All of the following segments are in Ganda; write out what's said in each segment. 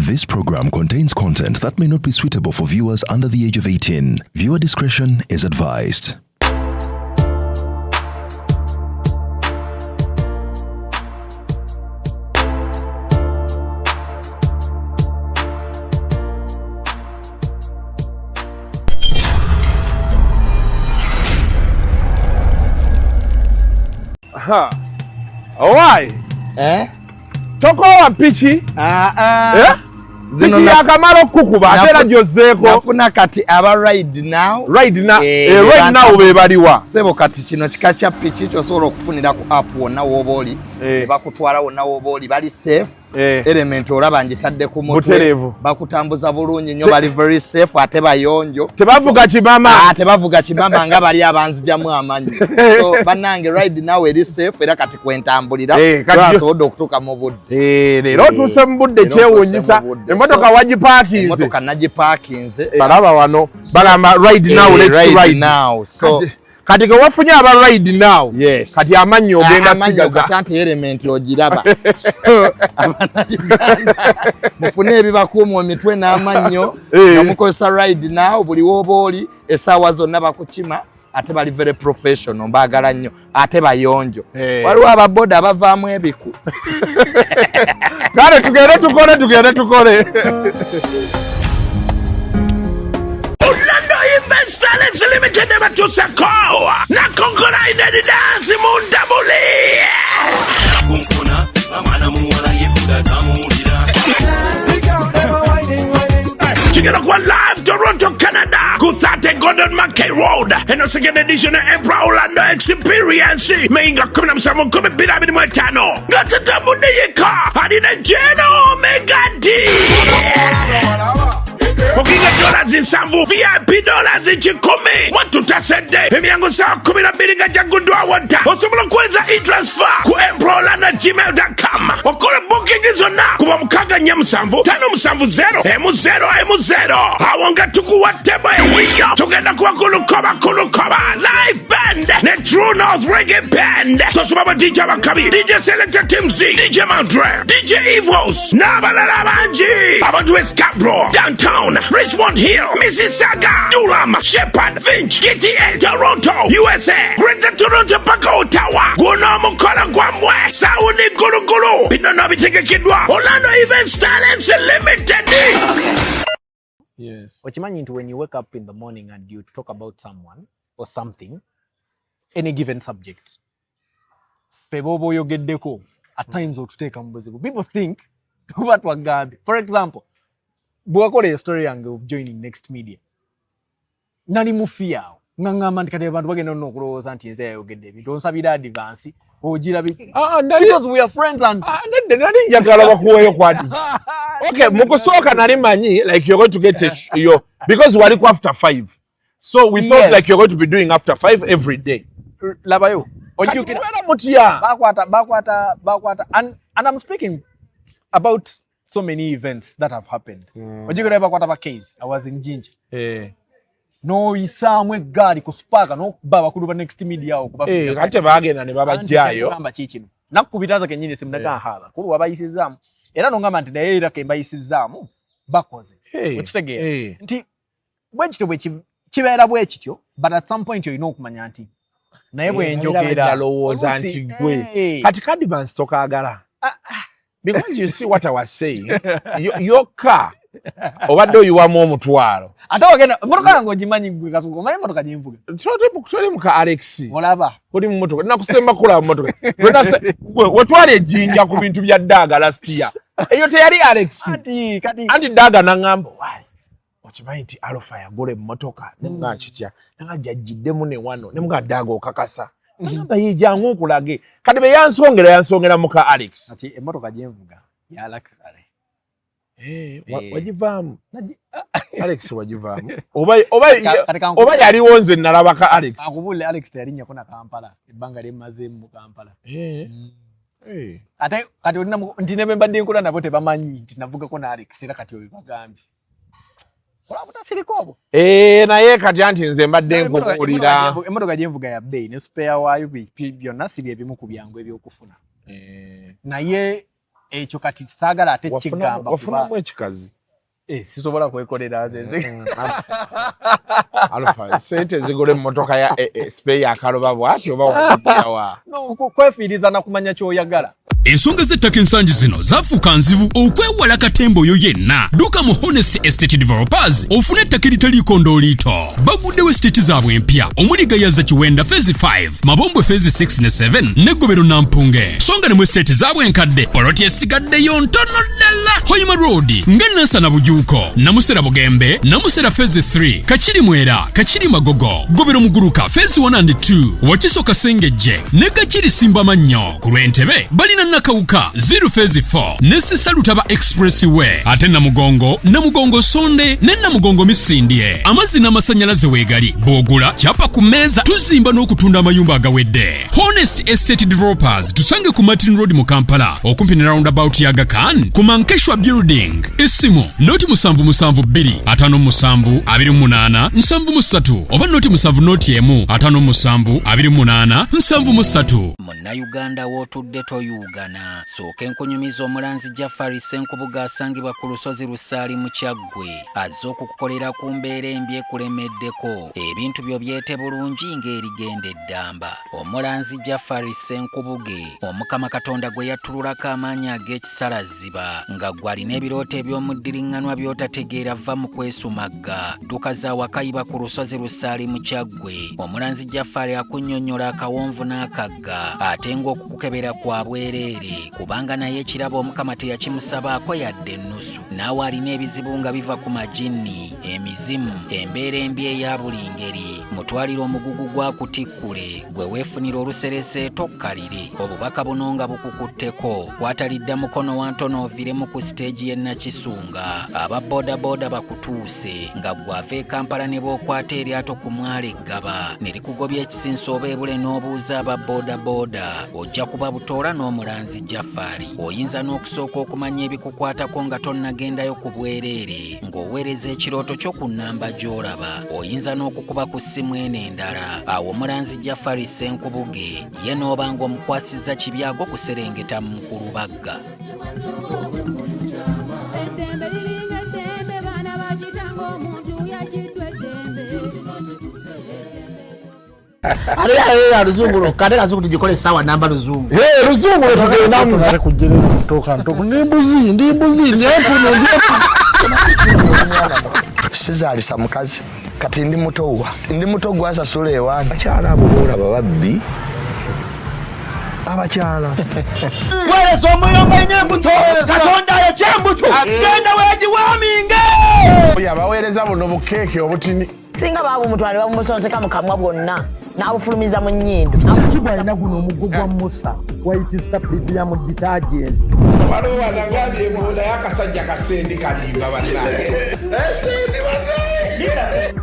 This program contains content that may not be suitable for viewers under the age of 18. Viewer discretion is advised. Why? Tokowa pichi? Zino ya kamaro kukuba atera jozeko. Nafuna kati aba ride now. Right now bebaliwa. Sebo kati kino kikacha pichi kyo sobola okufunira ku app wonna woboli. Bakutwala wonna woboli bali safe. Element olaba njitadde ku mutwe. Bakutambuza bulungi nnyo bali very safe ate bayonjo. Tebavuga kibama. Tebavuga kibama nga bali abanzijamu amanyi. So banange ride now eri safe era kati kwentambulira. Twasobola okutuuka mu budde. Leero tuse mu budde kyewuunyisa. Emmotoka wagiparkinze. Emmotoka nagiparkinze. Balaba wano. Balamba ride now, let's ride now. So kati ke wafunye aba ride now. Yes. Kati amanyo ogenda sigaza. Amanyo element ogiraba. Mufune ebibakuuma emitwe n'amannyo namukozesa ride now buli wobooli essaawa zonna bakukima ate bali very professional mbaagala nnyo ate bayonjo waliwo ababoda abavaamu ebiku kale tugende tukole Events Talents Limited nebatusako nakonkola inedi dansi mundabuli nakonkona amana muwala yefuda tamulira Together with live Toronto, Canada, Kuthate Gordon Mackay Road, and the second edition of Emperor Orlando Experience. Mainga kumina msamu kume bila mini mwetano. Gata tamude yeka, hadina jeno megadi. Kokinga dollars in Sambu, VIP dollars in Chikome. What to tasende? Emiyango saa kumina bilinga jangundua wanta. Osumulo kweza e-transfer ku emperororlando@gmail.com. Wakole booking izo na kuwa mkaga nyamusambu. Tano musambu 0. Emu 0. Awonga tuku watebo hiyo. Tugenda kuwa kulukoba. Live band. Ne True North Reggae Band. Tosubaba DJ Wakabi. DJ Selector Tim Z. DJ Mandre. DJ Evos. Nabalala Banji. Abantu Scarborough. Downtown. Richmond Hill. Mississauga. Durham. Shepherd. Finch. GTA. Toronto. USA. Greater Toronto Paka Ottawa. Guno Mukola Gwamwe. Saudi Gulu. Binono biteke kidwa. Orlando Events Talents Limited. Yes. What you mean when you wake up in the morning and you talk about someone or something, any given subject. Pebobo yogeddeko at times or to take ambuzigo. People think what wagabi. For example, buakole a story angle of joining Next Media. Nani mufia. Ngangama ndikate abantu bagenda no kuloza anti nze yogedde. Don't sabida advance. Because we are friends and nani yagala bakuweyo kwati. Okay, mukusoka nali manyi like you're going to get it because wali ku after 5. So we thought like you're going to be doing after 5 every day. Labayo. Ojukira mutia. Bakwata and I'm speaking about so many events that have happened. Ojukira bakwata ba case. I was in Jinja. No isamwe gari kuspaka no baba kuduba Next Media okuba kate bagenda ne babajjayo kamba kikino nakubitaza kenyine simnaga hala kulu wabayisizamu era nongamba nti naye era kemba yisizamu bakoze okitegera nti bwekito kibeera bwekityo but at some point you know kumanya nti naye bwenjogera lowooza nti gwe kati advance tokagala because you see what I was saying your car obadde oyiwamu omutwalo ate ogenda motoka yange ogimanyi gwe kasuko maye motoka gyemvuga tuli muka Alex olaba oli mu motoka nakusemba kula mu motoka wetwali ejjinja ku bintu bya Daga last year eyo teyali Alex anti Daga nangamba why okimanyi nti Alfa yagula emmotoka nga kitya nga jajjiddemu ne wano ne muka Daga okakasa namba yejangu okulage kati be yansongera muka Alex ati emmotoka gyemvuga ya Alex wajivamu Alex wajivamu oba yali wonze nalabaka Alex akubule Alex tayalinya kona Kampala ebbanga limaze mu Kampala ate kati olina ndine mbadde nkola nabo tebamanyi nti navuga kona Alex era kati obibagambi ola butasirikobo naye kati anti nze mbadde nkukulira emmotoka gyemvuga ya bay ne spare wayo byonna sibye ebimu ku byangu ebyokufuna naye ekyo kati saagala ate kigamba wafunamu ekikazi sisobola kwekolera azeze Alfa sente zigula emmotoka ya spare akaloba bwati oba wazigawa no kwefiiriza na kumanya ky'oyagala. Ensonga z'ettaka ensangi zino zafuuka nzibu okwewala katemba oyo yenna. Dduka mu Honest Estate Developers ofune ettaka eritaliiko ndooliito. Baguddewo estate zaabwe empya omuli Gayaza Kiwenda Phase 5, Mabombwe Phase 6 ne 7 n'Eggobero Nampunge. Songa ne mu estate zaabwe enkadde poloti esigaddeyo ntono ddala. Hoima Road ng'Ennansana Bujuuko, Namusera Bugembe, Namusera Phase 3, Kachiri Mwera, Kachiri Magogo, Ggobero Muguruka Phase 1 and 2, Wakiso Kasengejje ne Kachiri Simbamannyo. Ku Lwentebe balina Nakawuka 0 Phase 4 ne Sisalutaba Expressway ate Namugongo Sonde ne Namugongo Misindye. Amazzi n'amasannyalaze weegali bw'ogula kyapa ku mmeeza tuzimba n'okutunda amayumba agawedde. Honest Estate Developers tusange ku Martin Road mu Kampala okumpi ne roundabout ya Aga Khan ku Mankeshwa Building. Essimu noti 772 57 28 73 oba noti 7 57 28 73. Munnayuganda w'otudde toyugana sooka enkunyumiza omulanzi Jafari Senkubuga asangibwa ku lusozi Lusaali mu Kyaggwe azze okukukolera ku mbeera embi ekulemeddeko ebintu byo byete bulungi ng'erigenda eddamba. Omulanzi Jafari Senkubuge Omukama Katonda gwe yattululako amaanyi ag'ekisalaziba nga gwalina ebirooto eby'omuddiringanwa by'otategeera va mu kwesumagga dduka za wakayiba ku lusozi Lusaali mu Kyaggwe. Omulanzi Jafari akunnyonnyola akawonvu n'akagga ate ng'okukukebera kwa bwereere kubanga naye ekirabo Omukama teyakimusabaako yadde ennusu. Naawe alina ebizibu nga biva ku majinni, emizimu, embeera embi eya buli ngeri. Mutwalire omugugu gwa kutikkule gwe weefunira oluserese tokkalire. Obubaka buno nga bukukutteko kwatalidda mukono wa ntono oviremu ku siteegi y'e Nakisunga. Aba bodaboda bakutuuse nga gwava e Kampala ne bookwata eryato ku mwalo Eggaba ne likugobya ekisinsa oba ebule n'obuuza aba bodaboda ojja kuba butoola n'omulanzi Jafari. Oyinza n'okusooka okumanya ebikukwatako nga tonnagendayo ku bwereere ng'oweereza ekirooto kyo ku nnamba gy'olaba. Oyinza n'okukuba ku ssimu eno endala. Awo omulanzi Jafari Senkubuge ye n'oba ng'omukwasizza kibyago kuserengeta mu Kulubagga. Aliya luzungu kade kazi kutujikole sawa namba luzungu. Luzungu tugenda muza kujjere kutoka ntoko ndi mbuzi nyepuno sizalisa mukazi kati ndi muto gwasa sule ewange akyala abulula bababbi abakyala wale so mwiro mbenye mbuto katonda ya chembuto genda weji waminge yabaweereza buno bukeeke obutini singa babu mutwale bamusonseka mukamwa bwonna n'abufulumiza mu nnyindo. Sakibwa alina guno omugo gwa Musa wayitista premium detergent. Waliwo wanangabye ebola y'akasajja kasendi kalimba bannange. Esendi bannange.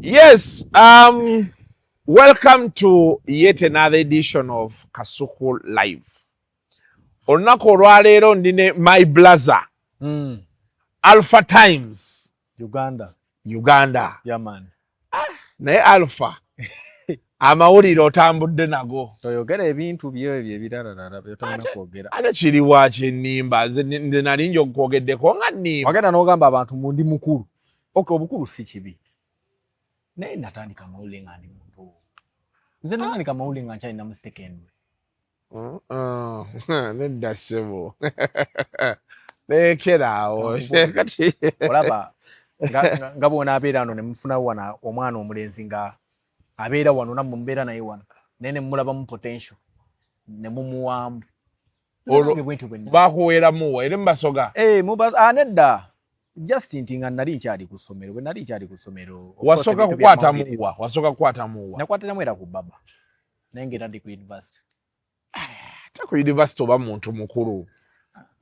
Yes, welcome to yet another edition of Kasuku Live. Olunaku olwaleero ndine my brother, Alpha Times. Uganda. Yeah, man. Naye Alpha, amawulire otambudde nago. Toyogera ebintu byo ebirala by'otalina kwogera. Ate kiriwa ky'ennimba, nze nali njogwogeddeko nga nnimba. Wagenda n'ogamba abantu mundi mukulu. Okay, obukulu si kibi. Naye natandika amawulire nga ndi muntu. Nze natandika amawulire nga nkyalina mu secondary. Nedda ssebo. Lekeraawo. Olaba nga bw'ona abeera wano ne mufunawo wano omwana omulenzi nga abeera wano nammwe mubeera naye wano. Naye ne mulabamu potential. Ne mumuwaamu. Bakuweeramuwa era mubasoga? Nedda. Just nti nga nali nkyali ku ssomero. Bwe nali nkyali ku ssomero. Wasooka kukwata muwa? Nakwatira mwera ku baba. Naye ng'era ndi ku university. Ate ku university oba muntu mukulu.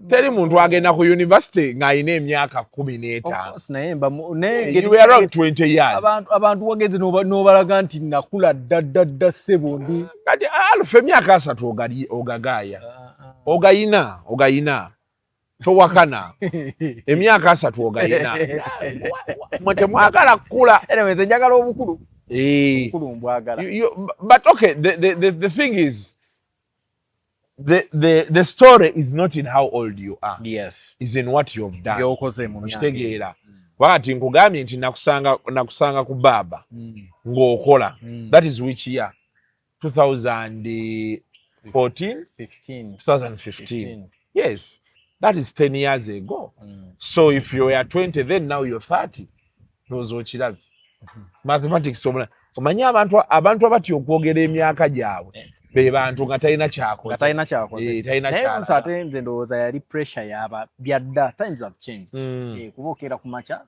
teri muntu agenda ku university ng'alina emyaka 15. You were around 20 years. Abantu wageze n'obalaga nti nakula dda sebondi. Kati Alfa emyaka 3 ogagaaya. Ogayina. Towakana. Emyaka 3 ogayina. Mwete mwagala kula. Anyway, njagala obukulu. Obukulu mbwagala. But okay, the thing is, the story is not in how old you are. Yes. Is in what you have done. Byokoze mu myaka. Wakati nkugambye nti nakusanga ku baba ng'okola. That is which year? 2014? 2015. Yes. That is 10 years ago. So if you were 20, then now you're 30. Those ochirabi. Mathematics omanyi abantu abatyo okwogera emyaka gyabwe be bantu nga talina kyakoze. Naye ate nze ndowooza yali pressure yaba byadda. Times have changed. Kuba okeera ku makya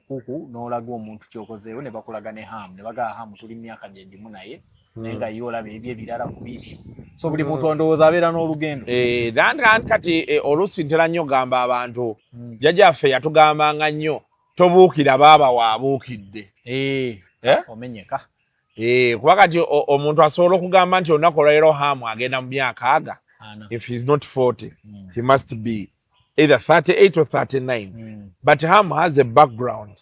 kuku n'olaga omuntu kyokozeewo ne bakulaga ne hamu ne bagaa hamu tuli myaka gyendimu naye naye nga yo olaba ebyo ebirala ku biri. So buli muntu ndowooza abeera n'olugendo. Kati oluusi ntera nnyo gamba abantu jjajjaffe yatugambanga nnyo tobuukira baaba waabuukidde. Omenyeka. Kuba kati omuntu asobola okugamba nti olunaku olwaleero hamu agenda mu myaka aga. If he's not 40, he must be either 38 or 39. But Ham has a background.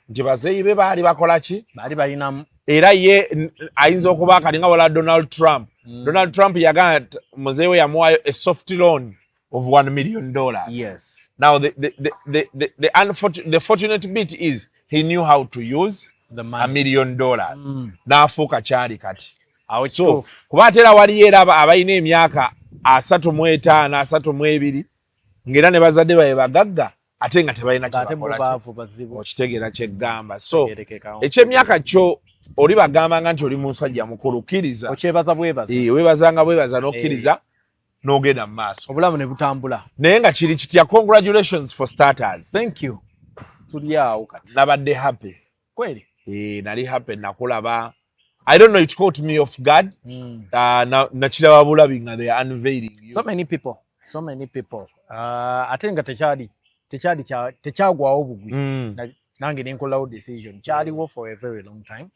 Nti bazeeyi be baali bakola ki? Baali balinamu. Era ye ayinza okuba kati nga wala Donald Trump. Donald Trump yagamba muzeewe yamuwa a soft loan of $1 million. Yes. Now the fortunate bit is he knew how to use $1 million. N'afuuka kyali kati. So kuba ate era waliyo era abalina emyaka 35, 32 ng'era ne bazadde babe bagagga ate nga tebalina kyebakola. Okitegeera kyeggamba. So ekyemyaka kyo oli bagambanga nti oli musajja mukulu kkiriza. Okyebaza bwebaza. Webazanga bwebaza n'okkiriza n'ogenda mu maaso. Obulamu ne butambula. Naye nga kiri kitya. Congratulations for starters. Thank you. Tuli awo kati. Nabadde happy. Kweli? Nali happy nakulaba. I don't know, it caught me off guard. Nakiraba bulabi nga they are unveiling you. So many people. Ate nga tekyagwawo bugwi. Nange nenkolawo decision. Kyaliwo for a very long time.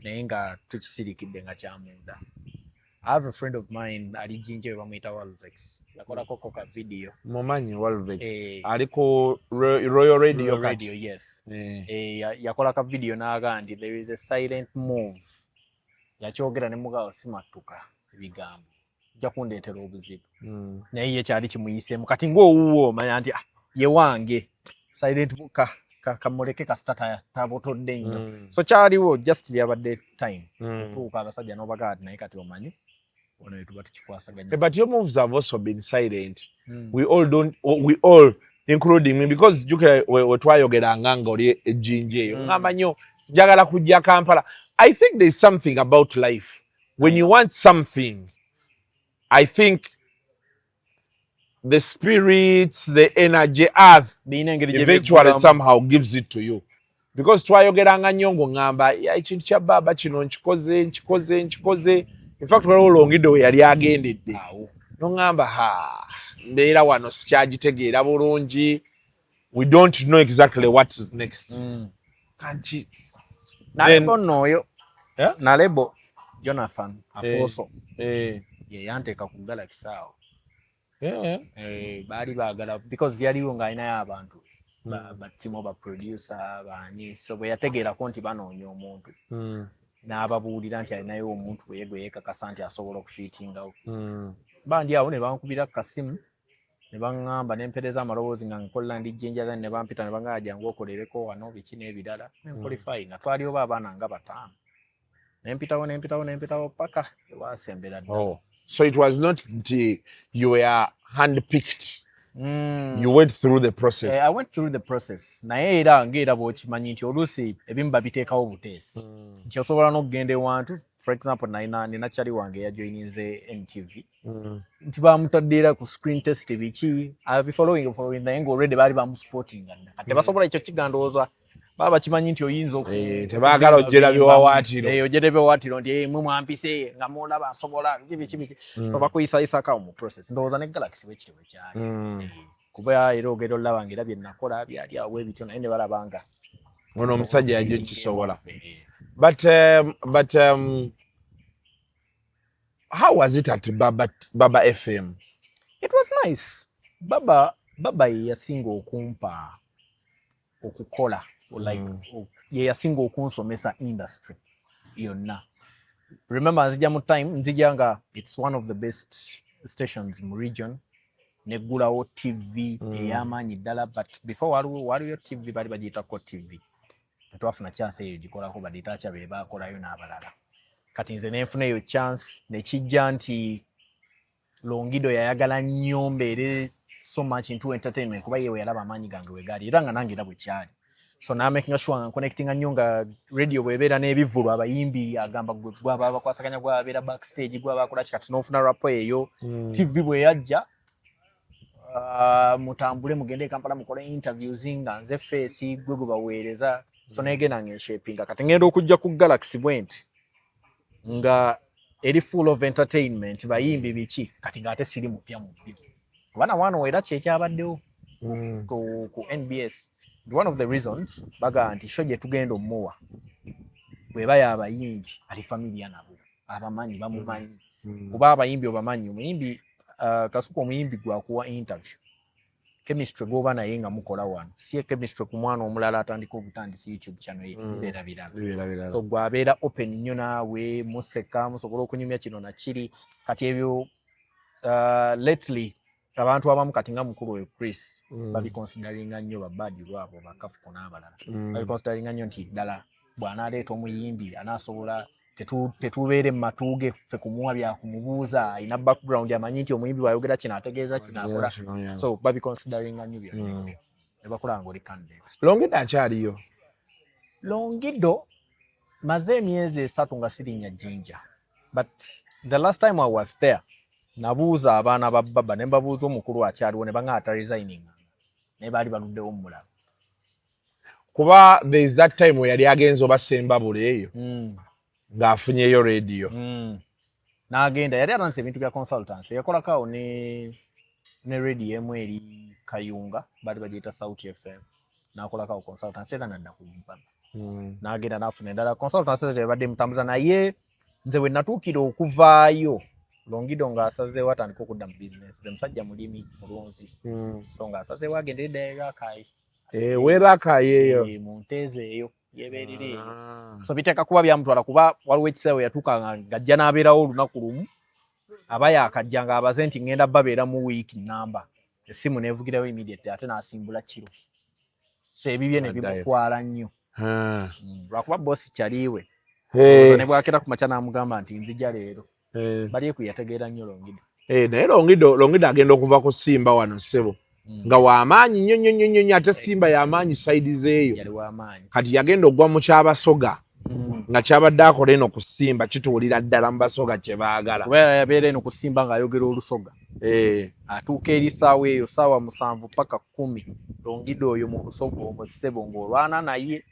Naye nga tukisirikidde nga kyamunda. I have a friend of mine ali Jinja bamuyita Walvex. Yakolako koka video. Mumanyi Walvex. Aliko Royal Radio. Radio, yes. Yakolaka video n'agandi there is a silent move. Yakyogera ne mugabo simatuka ebigambo. Jja kundeetera obuzibu. Naye ye kyali kimuyiseemu. Kati ng'owuwo manya nti ye wange silent kamuleke kasitata tabotodde nnyo. So kyaliwo just yabadde time. Tuuka abasajja n'obagadi naye kati omanyi. But your moves have also been silent. We all, including me, because we twayogera nganga oli ejinje ngamba nnyo njagala kujja Kampala. I think there's something about life. When you want something, I think the spirits, the energy, earth, eventually somehow gives it to you. Because twayogeranga nnyo ng'ongamba ekintu kya baba kino nkikoze. In fact, waliwo olongidde we yali agendedde. N'ongamba mbeera wano sikyagitegeera bulungi. We don't know exactly what is next. Kanti nalebo n'oyo nalebo Jonathan Apostle ye yanteeka ku Galaxy awo. Baali baagala because yaliwo ng'alinayo abantu batimo ba producer baani, so bwe yategeerako nti banoonya omuntu n'ababuulira nti alinayo omuntu gwe yeekakasa nti asobola okufiitingawo. Bandi awo ne bankubira ku kasimu ne baŋŋamba ne mpereza amaloboozi nga nkola ndi Jjinja ne bampita ne baŋŋamba jangu okolereko wano biki n'ebirala ne nqualify nga twali oba abaana nga 5. Nempitawo paka ewasembera ddala. So it was not until you were handpicked. You went through the process. I went through the process. Naye era ng'era bw'okimanyi nti oluusi ebimu babiteekawo buteesi. Nti osobola n'okugenda ewantu. For example, nina chali wange yajoininze NTV. Nti bamutadde era ku screen test biki. I'll be following naye nga already baali bamusporting. Kati basobola ekyo kigandowooza baba kimanyi nti oyinza tebaagala ojjera biwawaatiro ojjera biwawaatiro nti mwe mwampise nga mulaba asobola kibiki so bakuyisayisako mu process ndowooza ne Galaxy bwe kityo bwe kyali kuba era ogenda olaba nga era bye nakola byali awo ebityo naye ne balabanga ono omusajja yajja kisobola but how was it at Baba FM? It was nice. Baba yasinga okumpa okukola like yasinga okunsomesa industry yonna. Remember nzija mu time nzija nga it's one of the best stations mu region negulawo TV ey'amaanyi ddala but before waliyo TV bali bagiyitako TV tetwafuna chance eyo gikolako badiyita kya be bakolayo n'abalala kati nze nenfuna eyo chance nekijja nti Longido yayagala nnyo mbeere so much into entertainment kuba yewe yalaba amaanyi gange wegali era nga nange era bwe kyali so na making sure nga connecting nnyo nga radio bwebeera n'ebivulu abayimbi agamba gwaba bakwasaganya gwabeera backstage gwaba akola kati n'ofuna rapo eyo TV bwe yajja mutambule mugende Kampala mukole interviews nga nze face gwe baweereza so negenda ngeshapinga kati ngenda okujja ku Galaxy bwenti nga eri full of entertainment bayimbi biki kati ngate siri mupya mubyo bana wano era kyekyabaddewo ku NBS one of the reasons baga anti shoje tugenda omuwa bwe baya abayimbi ali familia nabo abamanyi bamumanyi kuba abayimbi obamanyi omuyimbi kasuko omuyimbi gwakuwa interview chemistry goba naye nga mukola wano si chemistry ku mwana omulala atandika obutandisi YouTube channel ye birabira so gwabera open nnyo naawe museka musobola okunyumya kino na kiri kati ebyo lately abantu abamu kati nga mukulu we Chris babi considering nnyo babadi lwabo bakafuko n'abalala babi considering nnyo nti ddala bwana aleeta omuyimbi anasobola tetubeere matuge fe kumuwa bya kumubuuza ina background amanyi nti omuyimbi wayogera kino ategeeza kino akola so babi considering nnyo byo ne bakola ngoli candidate Longido akyaliyo Longido maze emyezi 3 nga sirinnya jinja but the last time I was there nabuuza abaana ba baba ne mbabuuza omukulu akyaliwo ne bangata resigning ne bali baluddewo mulala kuba there is that time yali agenzo basemba bule eyo ng'afunyeyo radio n'agenda yali atanse ebintu bya consultancy yakolako ne radio emu eri Kayunga bali bagiyita South FM n'akolako consultancy era nadda ku mpaba n'agenda n'afuna endala consultancy tebadde mutambuza naye nze we natuukira okuvaayo Longido ng'asazeewo atandika okudda mu business ze musajja mulimi mulunzi so ng'asazeewo agende eddayo Rakai Rakai eyo mu Nteeze eyo yebeerere so biteeka kuba byamutwala kuba waliwo ekiseera yatuuka ng'ajja n'abeerawo olunaku lumu aba yaakajja ng'abaze nti ngenda babeera mu week namba essimu neevugirawo immediate ate n'asimbula kiro so ebibye ne bimutwala nnyo lwakuba bosi kyaliwe ne bwakera ku makya n'amugamba nti nzija leero bali yategeera nnyo Longido naye Longido agenda okuva ku Simba wano ssebo nga w'amaanyi nnyo ate Simba y'amaanyi side zeeyo yali w'amaanyi kati yagenda ogwa mu Kyabasoga nga kyabadde akola eno ku Simba kituulira ddala mu Basoga kye baagala kuba yabeera eno ku Simba ng'ayogera Olusoga atuuka eri ssaawa eyo ssaawa 7 paka 10 Longido oyo mu Lusoga omwo ssebo ng'olwana naye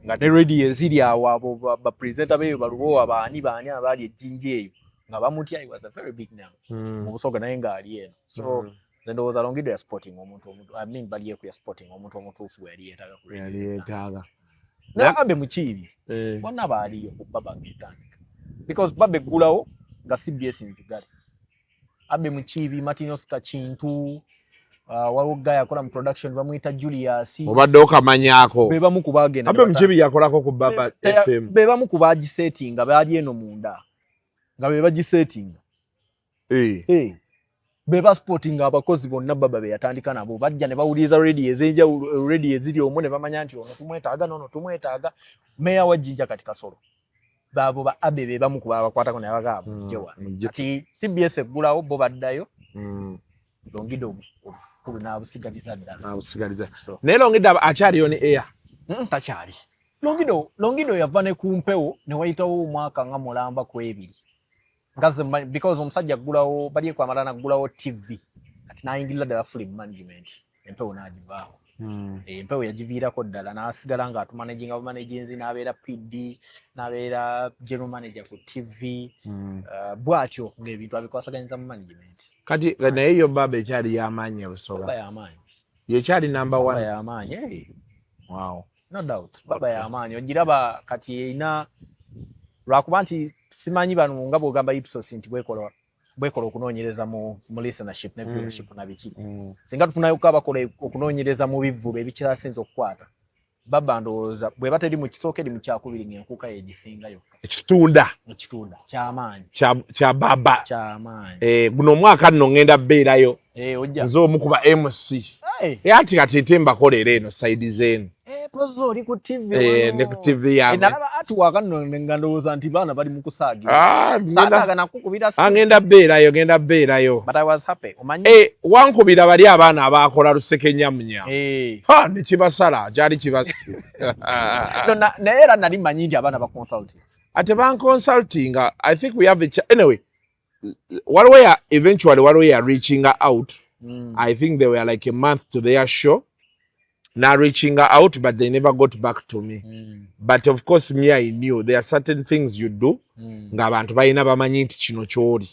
nga ne radio eziri awo abo bapresenta beyo baluwo abaani abaali ejjinja eyo nga bamutya he was a very big name mu Busoga naye ng'ali eno so nze ndowooza Longido ya sporting omuntu bali yeeku ya sporting omuntu omutuufu yali yeetaaga ku yeetaaga naye Babe Mukiibi bonna baaliyo ku Baba ng'etandika because Babe eggulawo nga CBS nzigale Babe Mukiibi Martinus Kakintu waliwo guy akola mu production bamuyita Julius obadde okamanyaako be bamu ku baagenda Babe Mukiibi yakolako ku Baba FM be bamu ku baagisetinga baali eno munda nga be bagisetinga be basportinga abakozi bonna Baba be yatandika nabo bajja ne bawuliriza radio eziri omwo ne bamanya nti ono tumwetaaga nono tumwetaaga meya wa Jinja kati Kasolo babo ba Abe be bamu ku bakwatako ne bagamba jewa ati CBS eggulawo bo baddayo Longido kulu n'abusigaliza ddala n'abusigaliza naye Longido akyaliyo ne air takyali Longido yava ne ku mpewo ne wayitawo omwaka nga mulamba ku 2 because omusajja aggulawo bali kwamala n'aggulawo TV kati n'ayingirira ddala film management empewo n'agivaawo Empewo yagiviirako ddala n'asigala ng'atumanaginga bumanaginzi n'abeera PD n'abeera general manager ku TV bw'atyo ng'ebintu abikwasaganyiza mu management. Kati naye yo baba ekyali y'amaanyi ebusobola. Baba y'amaanyi. Yekyali number 1. Baba y'amaanyi. Wow. No doubt. Baba y'amaanyi. Ogiraba kati erina lwakuba nti simanyi bano nga bw'ogamba Ipsos nti bwekola okunoonyereza mu listenership ne viewership na biki. Singa tufunayo ko abakola okunoonyereza mu bivvulu ebikyasinze okukwata. Baba ndowooza bwe bateri mu kisooka eri mu kyakubiri ng'enkuka yegisinga yokka. Ekitunda ky'amaanyi. Kya baba. Ky'amaanyi. Guno omwaka nno ngenda beerayo. Ojja. Nze omu ku ba MC. Ati kati mbakolera eno side z'eno. Pozo oli ku TV ne ku TV yange. Nalaba atuwaka nno nga ndowooza nti baana bali mu kusaagira. Saagaaga nakukubira si. Ngenda beerayo. But I was happy. Omanyi? Wankubira bali abaana abaakola lusekenyamunya. Ne kibasala gyali kibasi. Naye era nali manyi nti abaana ba consulting. Ate ban consulting, I think we have anyway. Eventually were reaching out. I think they were like a month to their show. Now reaching out, but they never got back to me. But of course, me, I knew there are certain things you do. Ng'abantu balina bamanyi nti kino ky'oli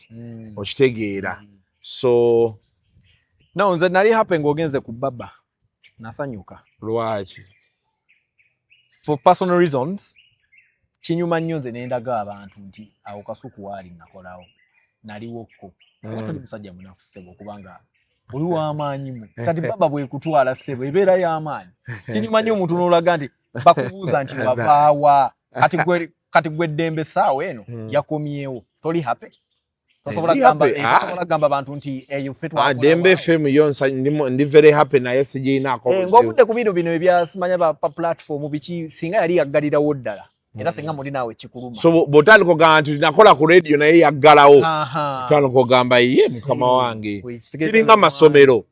okitegeera. So no, nze nali happy ng'ogenze ku baba. Nasanyuka. Lwaki? For personal reasons, kinyuma nnyo nze nendaga abantu nti awo kasuku waali nakolawo. Naliwoko. Tuli musajja munafu ssebo kubanga oli w'amaanyi mu. Kati baba bwe kutwala ssebo ebeera y'amaanyi. Kinyuma nnyo omuntu n'olaga nti bakubuuza nti wavaawa. Kati gwe ddembe essaawa eno yakomyewo. Toli happy? Tosobola gamba abantu nti eyo ffe twakola. Dembe FM yonsa ndi very happy naye sigiinaako. Ng'ofudde ku bino ebyasimanya ba platform biki singa yali yaggalirawo ddala. Era singa muli naawe kikuluma. So botandika ogamba nti nakola ku radio naye yaggalawo. Tandika ogamba ye mukama wange. Kiringa masomero.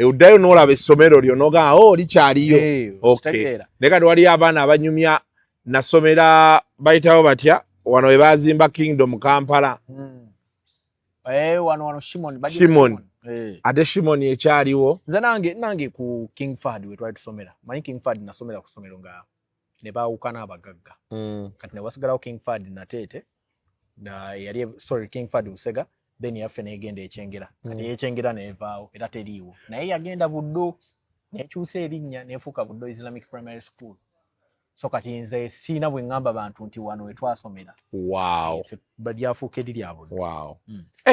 Oddayo n'olaba essomero lyo n'ogamba likyaliyo. Okay. Ne kati waliyo abaana abanyumya nasomera bayitawo batya wano we baazimba Kingdom Kampala. Wano Shimon. Ate Shimon ekyaliwo. Nze nange ku King Fahd we twali tusomera. Manyi King Fahd nasomera ku ssomero nga ne baawukana abagagga. Kati ne wasigalawo King Fahd Nateete. King Fahd Busega. Then yaffe n'egenda ekyengera. Kati yekyengera n'evaawo era teriiwo. Naye yagenda Buddo n'ekyusa erinnya n'efuuka Buddo Islamic Primary School. So kati nze siina bwe ngamba abantu nti wano we twasomera. Wow. Lyafuuka eri lyabwe. Wow.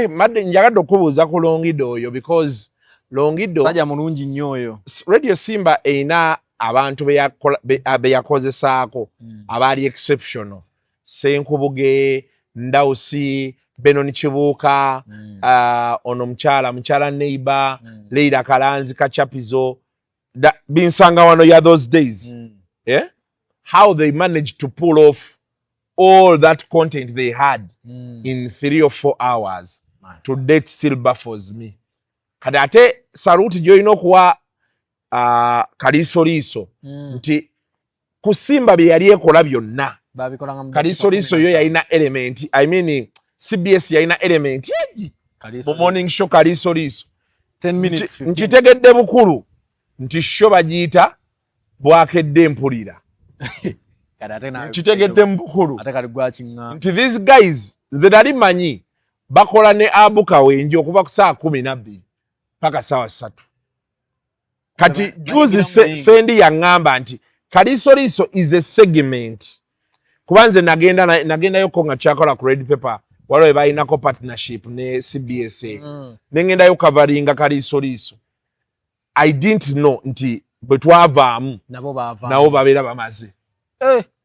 Madde njagadde okubuuza ku Longido oyo because Longido sajja mulungi nnyo oyo. Radio Simba erina abantu be yakozesaako abaali exceptional. Senkubuge, Ndawusi, Benoni Kibuuka, ono mukyala Neighbor, Leila Kalanzi Kachapizo. Binsanga wano ya those days. Yeah? How they managed to pull off all that content they had in 3 or 4 hours. To date still baffles me. Kati ate saluti gy'olina okuwa Kalisoliiso nti ku Simba bye yali ekola byonna. Kalisoliiso yo yalina element. I mean CBS yalina element. Mu morning show Kalisoliiso. 10 minutes. Nkitegedde bukulu nti show bagiyita bwakedde mpulira. Kitegedde mbukulu nti these guys nze nali manyi bakola ne Abuka Wenji okuva ku saa 12 paka saa 3. Kati juzi Sendi yaŋŋamba nti Kalisoliiso is a segment. Kubanze nagendayo ko nga kyakola ku Red Pepper waliwo balinako partnership ne CBS. Nengendayo coveringa Kalisoliiso. I didn't know nti bwe twavaamu nabo babeera bamaze.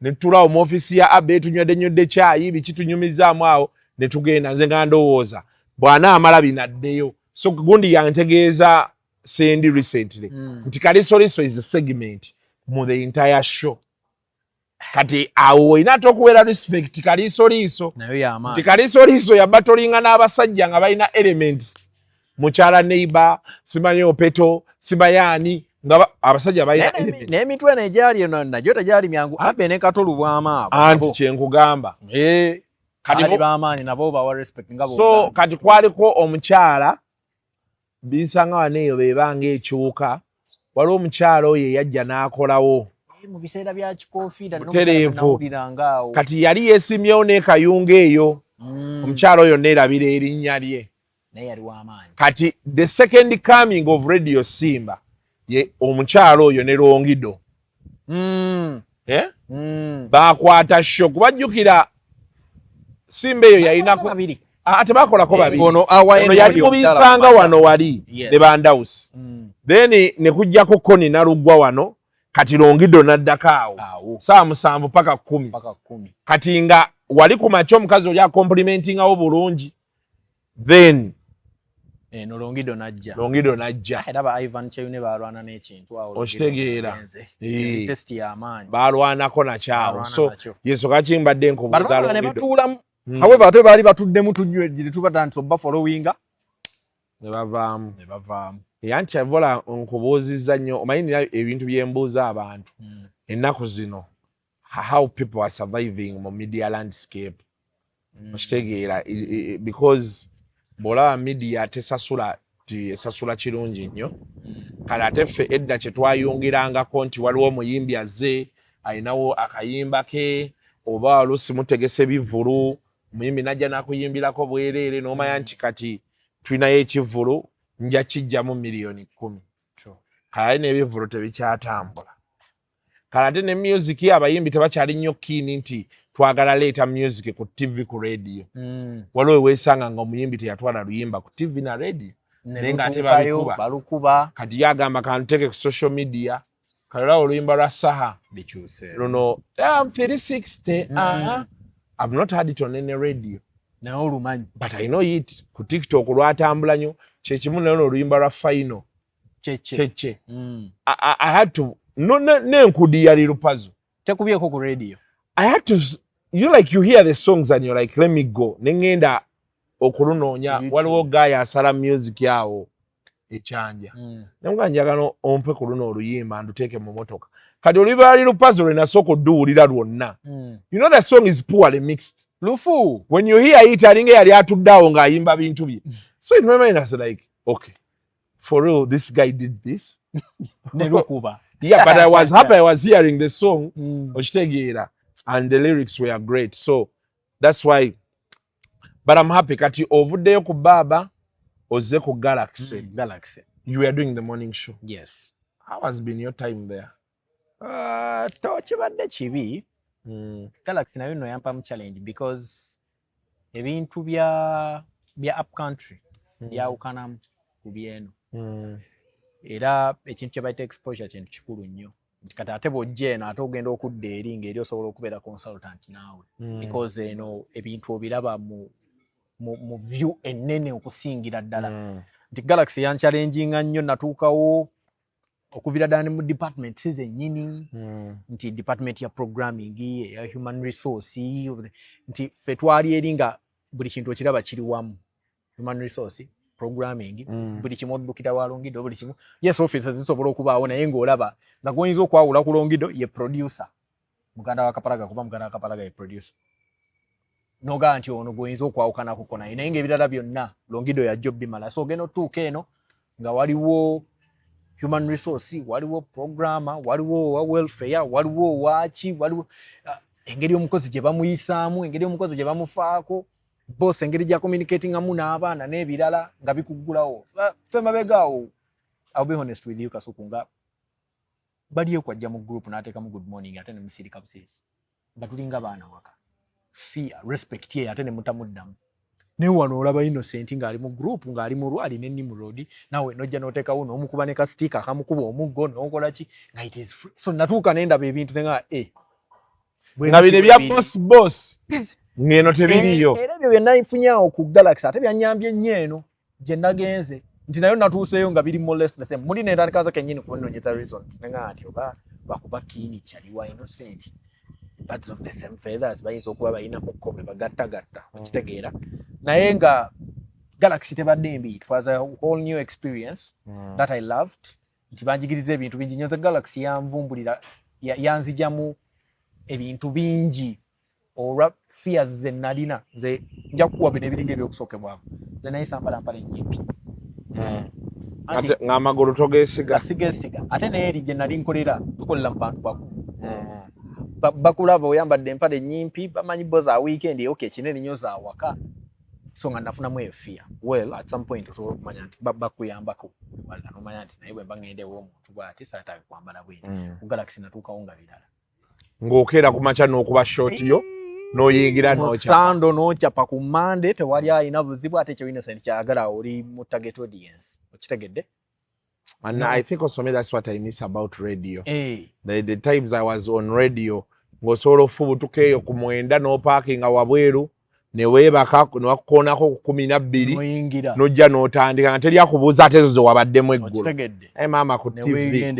Ne tutulawo mu ofisi ya Abe tunywedde kyayi biki tunyumizaamu awo ne tugenda nze nga ndowooza bw'anaamala binaddeyo. So gundi yantegeeza Sendi recently nti Kalisoliiso is a segment mu the entire show. Kati awo olina okuweera respect Kalisoliiso. Nti Kalisoliiso yabatolinga n'abasajja nga balina elements. Mukyala Neighbor, simanyi Opeto, simayani nga abasajja balina elements. N'emitwe n'egyali eno nagyo tegyali myangu. Abe ne Katolu bw'amaabo. Anti kyenkugamba. Kati b'amaanyi nabo bawa respect nga bo. So kati kwaliko omukyala binsanga wano eyo bebanga ekyuka waliwo omukyalo oyo eyajja n'akolawo mu biseera bya kikofiira butereevu kati yali yeesimyewo n'ekayunga eyo omukyalo oyo neerabira erinnya lye naye yali w'amaanyi kati the second coming of Radio Simba ye omukyalo oyo ne Longido bakwata sho kubajjukira Simba eyo yalinako tebakolako babiri ono yali mubisanga wano wali ne Bandausi then ne kujjako Koni Nalugwa wano kati Longido n'addako awo saa 7 paka 10 kati nga wali ku makya omukazi oli akomplimentingawo bulungi then no Longido najja era ba Ivan Cheyune balwana n'ekintu awo okitegeera test ya amaanyi balwanako nakyawo so yeso kakimbadde nkubuuza Longido ne batuulamu however ate baali batuddemu tunywejjire tubatandise obba followinga ne bavaamu yankyavola nkubuuzizza nnyo omanyi ebintu byembuuza abantu ennaku zino how people are surviving mu media landscape okitegeera because bw'olaba media tesasula esasula kirungi nnyo kale ate ffe edda kye twayongerangako nti waliwo omuyimbi azze ayinawo akayimba ke oba oluusi mutegese bivulu omuyimbi najja n'akuyimbirako bwereere n'omanya nti kati tulinayo ekivulu nja kijjamu miliyoni 10 kale n'ebivulu tebikyatambula kale ate ne music abayimbi tebakyali nnyo kiini nti twagala leeta music ku TV ku radio waliwo weesanga nga omuyimbi teyatwala luyimba ku TV na radio naye nga ate balukuba kati yagamba kantuteeke ku social media kale oluyimba lwa saha bikyuse luno 360 I've not had it on any radio naye olumanyi but I know it ku TikTok lwatambula nnyo kyekimu nayo oluyimba lwa final cheche I had to n'enkudi yali lupazo tekubyeko ku radio I had to you hear the songs and you're like let me go nengenda okulunoonya waliwo guy asala music yawo ekyanja nenga njagala ompe ku luno oluyimba nduteeke mu motoka kati oluyimba lali lupazo lwenasooka odduwulira lwonna you know the song is poorly mixed lufu when you hear it alinga yali atuddeawo ng'ayimba bintu bye so in my mind I was like okay for real this guy did this nelukuba yeah but I was happy I was hearing the song okitegeera and the lyrics were great so that's why but I'm happy kati ovuddeyo ku baba ozze ku Galaxy you were doing the morning show yes how has been your time there kibadde kibi Galaxy nayo no yampamu challenge because ebintu bya up country byawukanamu ku byeno era ekintu kye bayita exposure kintu kikulu nnyo kati ate bw'ojja eno ate ogenda okudda eri ng'eri osobola okubeera consultant naawe because eno ebintu obiraba mu view ennene okusingira ddala nti Galaxy yanchallenginga nnyo natuukawo okuvira ddala ne mu department zennyini nti department ya programming eya human resource nti ffe twali eri nga buli kintu okiraba kiri wamu human resource programming buli kimu oddukira wa Longido buli kimu yes offices zisobola okubaawo naye ng'olaba nga goyinza okwawula ku Longido ye producer muganda wa Kapalaga kuba muganda wa Kapalaga ye producer noga nti ono goyinza okwawukanako naye naye ng'ebirala byonna Longido yajja bimala so geno tuuka eno nga waliwo human resource waliwo programmer waliwo welfare waliwo wachi waliwo engeri omukozi gye bamuyisaamu engeri omukozi gye bamufaako boss engeri gya communicating amu n'abaana n'ebirala nga bikuggulawo ffe mabegaawo I'll be honest with you Kasukunga bali okwajja mu group n'ateekamu good morning ate ne musirika busirisi nga tulinga baana waka fear respect ye ate ne mutamuddamu ne wano olaba Innocent ng'ali mu group ng'ali mu lwali ne Nimrod nawe nojja n'oteekawo n'omukuba ne kastika akamukuba omuggo n'okola ki nga it is free so natuuka n'endaba ebintu nga nga bino ebya boss ngeno tebiriyo era ebyo byonna nfunyawo ku Galaxy ate byanyambye nnyo eno gye nagenze nti nayo natuuseeyo nga biri more less the same muli n'entandikazo kennyini kunoonyeza reasons nenga nti oba bakuba kiini kyaliwa Innocent birds of the same feathers bayinza okuba balina mukko be bagattagatta okitegeera naye nga Galaxy tebadde mbi it was a whole new experience that I loved nti banjigiriza ebintu bingi nyoza Galaxy yanvumbulira yanzijamu ebintu bingi olwa fears ze nalina nze nja kukuwa bino ebiringa ebyokusokebwako nze naye sambala mpale nnyimpi ate ngamagulu togesiga sigesiga ate neeri gye nali nkolera tukolera mu bantu bakulaba oyambadde empale nyimpi bamanyi bo za weekend okay kinene nnyo za waka so nga nafunamu efear well at some point osobola okumanya nti bakuyambako wala nomanya nti naye bwe mba ngendewo omuntu bw'ati saataaga kwambala bwene ku Galaxy natuukawo nga birala ng'okeera ku makya n'okuba short yo n'oyingira n'okyapa n'okyapa ku Monday tewali alina buzibu ate ekyo Innocent kyayagala oli mu target audience okitegedde. And I think also that's what I miss about radio. The times I was on radio ng'osobola ofubutukeeyo ku mwenda n'opaakinga wabweru ne weebaka n'wakukoonako ku 12 n'ojja n'otandika nga teri akubuuza ate ezo ze wabaddemu eggulo. Maama ku TV.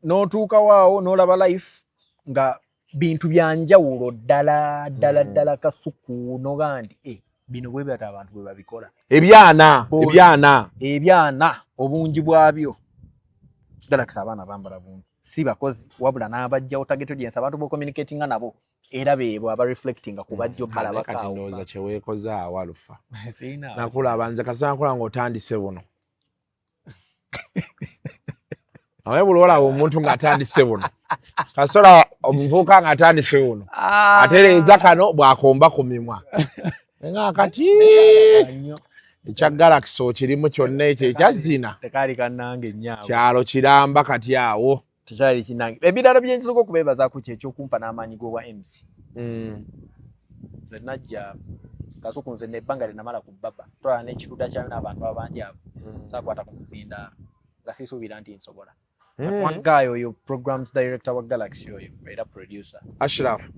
N'otuukawo awo n'olaba life nga bintu bya njawulo ddala kasuku n'ogandi bino bwe byata abantu bwe babikola. Ebyana obungi bwabyo. Galaxy abaana bambala bungi. Si bakozi wabula n'abajjawo target audience abantu bo communicating nabo era beebo aba reflecting ku bajjo kalaba kawo. Kati ndowooza kye weekoze awo Alfa. Nakulaba nze kasana nkola ng'otandise buno. Awe bulolaba omuntu ng'atandise buno. Kasola omuvubuka ng'atandise buno. Atereeza kano bw'akomba ku mimwa. Nga kati ekya Galaxy kirimu kyonna ekyo ekyazina. Tekaali kannange nnyaabo. Kyalo kiramba kati awo. Tekyali kinange. Ebirala bye nsobola okubeebazaako ky'ekyokumpa n'amaanyi g'owa MC. Nze najja kasuku nze n'ebbanga lye namala ku bbaba. Twala n'ekituuta kyayo n'abantu abangi abo. Saakwata ku muzindaalo. Nga siisuubira nti nsobola. One guy oyo programs director wa Galaxy oyo era producer. Ashraf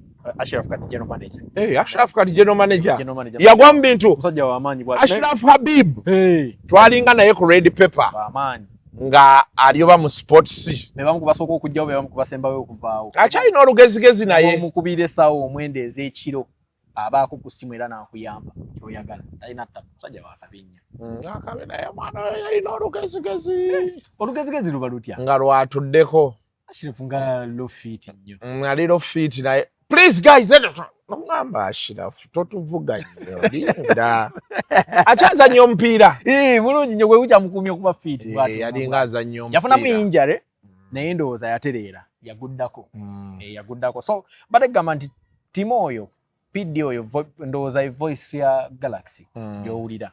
kati general manager. Ashraf kati general manager. Yagwa mu bintu. Musajja wa maanyi bwa. Ashraf Habib. Twalinga naye ku Red Pepper. Wa maanyi. Nga aliyoba mu sports. Be bamu kubasooka okujjawo be bamu kubasembayo okuvaawo. Akyalina olugezigezi naye. Omukubira essaawa omwenda ez'ekiro abaako ku ssimu era n'akuyamba ky'oyagala. Talina ttabu musajja waasabye nnyo. Akabe naye mwana we yalina olugezigezi. Olugezigezi luba lutya? Nga lwatuddeko. Ashraf nga low fit nnyo. Ali low fit naye. Please guys, ngamba Ashraf totuvuga nnyo. Linda. Akyazannya omupiira. Mulungi nnyo gwe gukyamukuumya okuba fit. Yalinga azannya omupiira. Yafunamu injury naye ndowooza yatereera. Yaguddako. So bategamba nti timu oyo Piddi oyo ndowooza voice ya Galaxy y'owulira.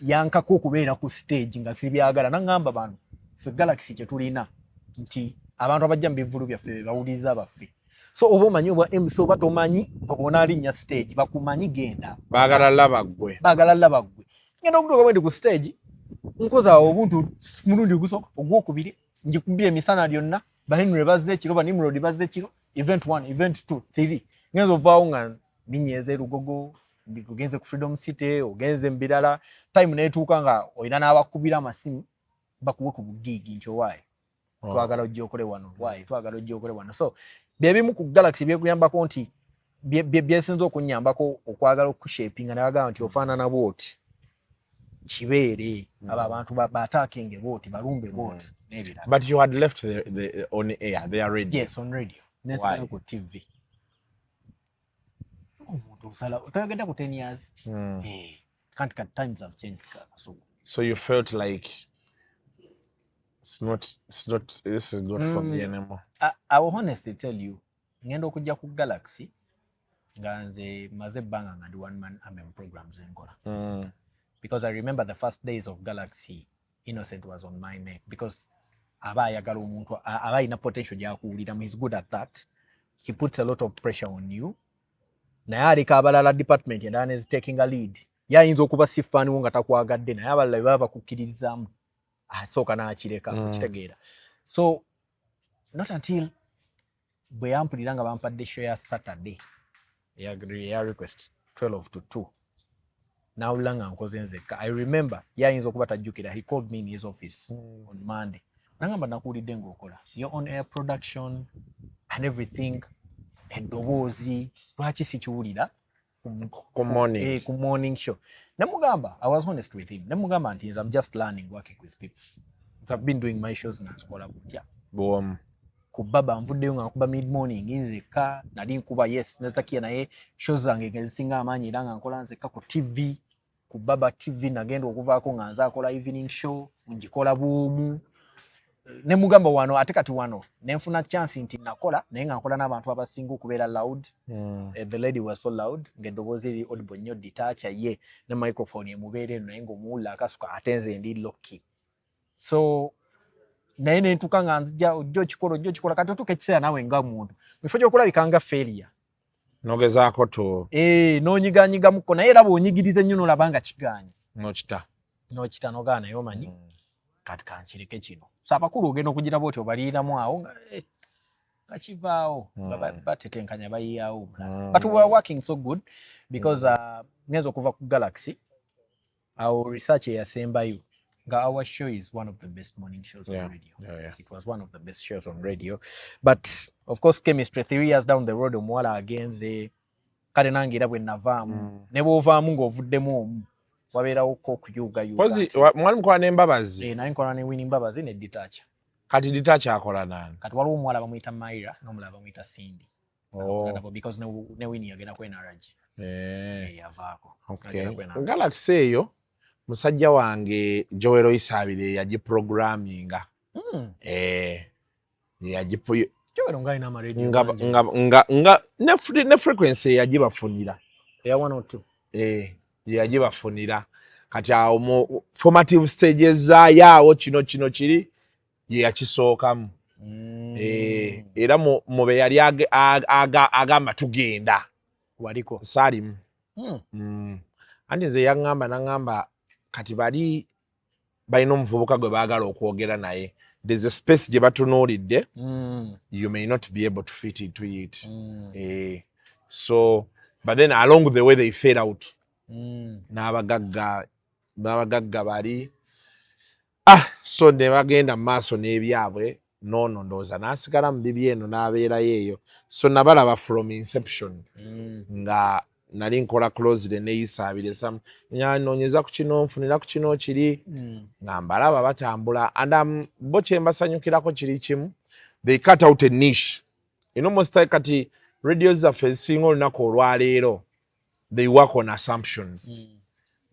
Yankako okubeera ku stage nga sibyagala nangamba bantu ffe Galaxy kye tulina nti abantu abajja mu bivulu byaffe bawuliriza baffe. So oba omanyi obwa MC oba tomanyi obona alinnya stage bakumanyi genda. Baagala laba ggwe. Ngenda okutuuka bwendi ku stage nkoza obuntu mulundi ogusooka ogwokubiri njikubye emisana lyonna bahenry bazze ekiro banimrod bazze ekiro event 1 event 2 3 ngenzo vaawo nga ninyeeze lugogo ugenze ku Freedom City ogenze mbirala time netuuka nga oyina n'abakubira amasimu bakuwe ku bugigi nkyo wayi twagala ojja okole wano so byebimu ku Galaxy byekuyambako nti byesinza okunnyambako okwagala okushapinga nabagamba nti ofaanana bwoti kibeere aba abantu bataakinge bwoti balumbe bwoti n'ebirala. But you had left the on air, they are radio. Yes, on radio. Nesipala ku TV. Omuntu usala utagenda ku 10 years. Can't times have changed. So you felt like this is not for me anymore. I will honestly tell you, ngenda okujja ku Galaxy nga nze maze ebbanga nga ndi one man army programs enkola. Because I remember the first days of Galaxy, Innocent was on my neck because aba ayagala omuntu aba ayina potential gyakuwuliramu. He's good at that. He puts a lot of pressure on you. Naye aleka abalala department and is taking a lead. Yayinza okuba sifaaniwo nga takwagadde naye abalala baba bakukkiririzaamu asooka n'akireka kitegeera. So not until bwe yampulira nga bampadde show ya Saturday ya request 12 to 2 nawulira nga nkoze nzekka. I remember yayinza okuba tajjukira. He called me in his office on Monday. Nangamba nakuwulidde ng'okola your on air production and everything eddoboozi lwaki sikiwulira ku morning show. Nemugamba, I was honest with him. Nemugamba nti I'm just learning working with people. I've been doing my shows nga nkola butya. Ku baba nvuddeyo nga nkuba mid morning nzekka nali nkuba yes nazakiya naye shows zange ngezisinga amaanyi era nga nkola nzekka ku TV ku Baba TV nagenda okuvaako nga nze akola evening show ngikola bw'omu ne mugamba wano ate kati wano nenfuna chance nti nakola naye nga nkola n'abantu abasinga okubeera loud. The lady was so loud ng'eddoboozi eri audible nnyo ditacha ye ne microphone emubeera eno naye ng'omuwulira akasuka ate nze ndi loki. So naye nentuka nga nzija ojja okikola kati otuuka ekiseera naawe nga muntu bifo gy'okulabika nga failure. Nogezaako to. N'onyiganyigamukko naye era bw'onyigiriza nnyo n'olaba nga kiganye. N'okita n'ogaana naye omanyi kati kankireke kino. So abakulu ogenda okugira bw'oti obaliiramu awo nga kivaawo batetenkanya bayiyawo. But we were working so good because ngenza okuva ku Galaxy our research eyasembayo nga our show is one of the best morning shows on radio. It was one of the best shows on radio. But of course chemistry 3 years down the road omuwala agenze kale nange era bwe navaamu ne bw'ovaamu ng'ovuddemu omu wabeerawo ko okuyuga. Mwali mukola n'embabazi? Naye nkola ne Winnie Mbabazi ne Ditacha. Kati Ditacha akola nani? Kati waliwo omuwala bamuyita Maira n'omulala bamuyita Cindy. Because ne Winnie agenda ku NRG. Yavaako. Galaxy eyo musajja wange Joel Oisabire yagiprogramminga. Joel nga alina amaradio nga ne frequency yagibafunira. Eya 102. Yagibafunira. Kati awo mu formative stages zaayo kino kiri ye yakisookamu. Era mube yali agamba tugenda. Waliko? Saalimu. Anti nze nangamba kati bali balina omuvubuka gwe baagala okwogera naye. There's a space gye batunuulidde. You may not be able to fit into it. So, but then along the way they fade out. N'abagagga bali. So ne bagenda maaso n'ebyabwe. No, ndowooza n'asigala mu bibi eno n'abeerayo eyo. So nabalaba from inception. Nga nali nkola closely neyisaabire noonyeza ku kino nfunira ku kino kiri nga mbalaba batambula and bo kye mbasanyukirako kiri kimu, they cut out a niche. Almost kati radio zaffe ezisinga olunaku olwaleero they work on assumptions.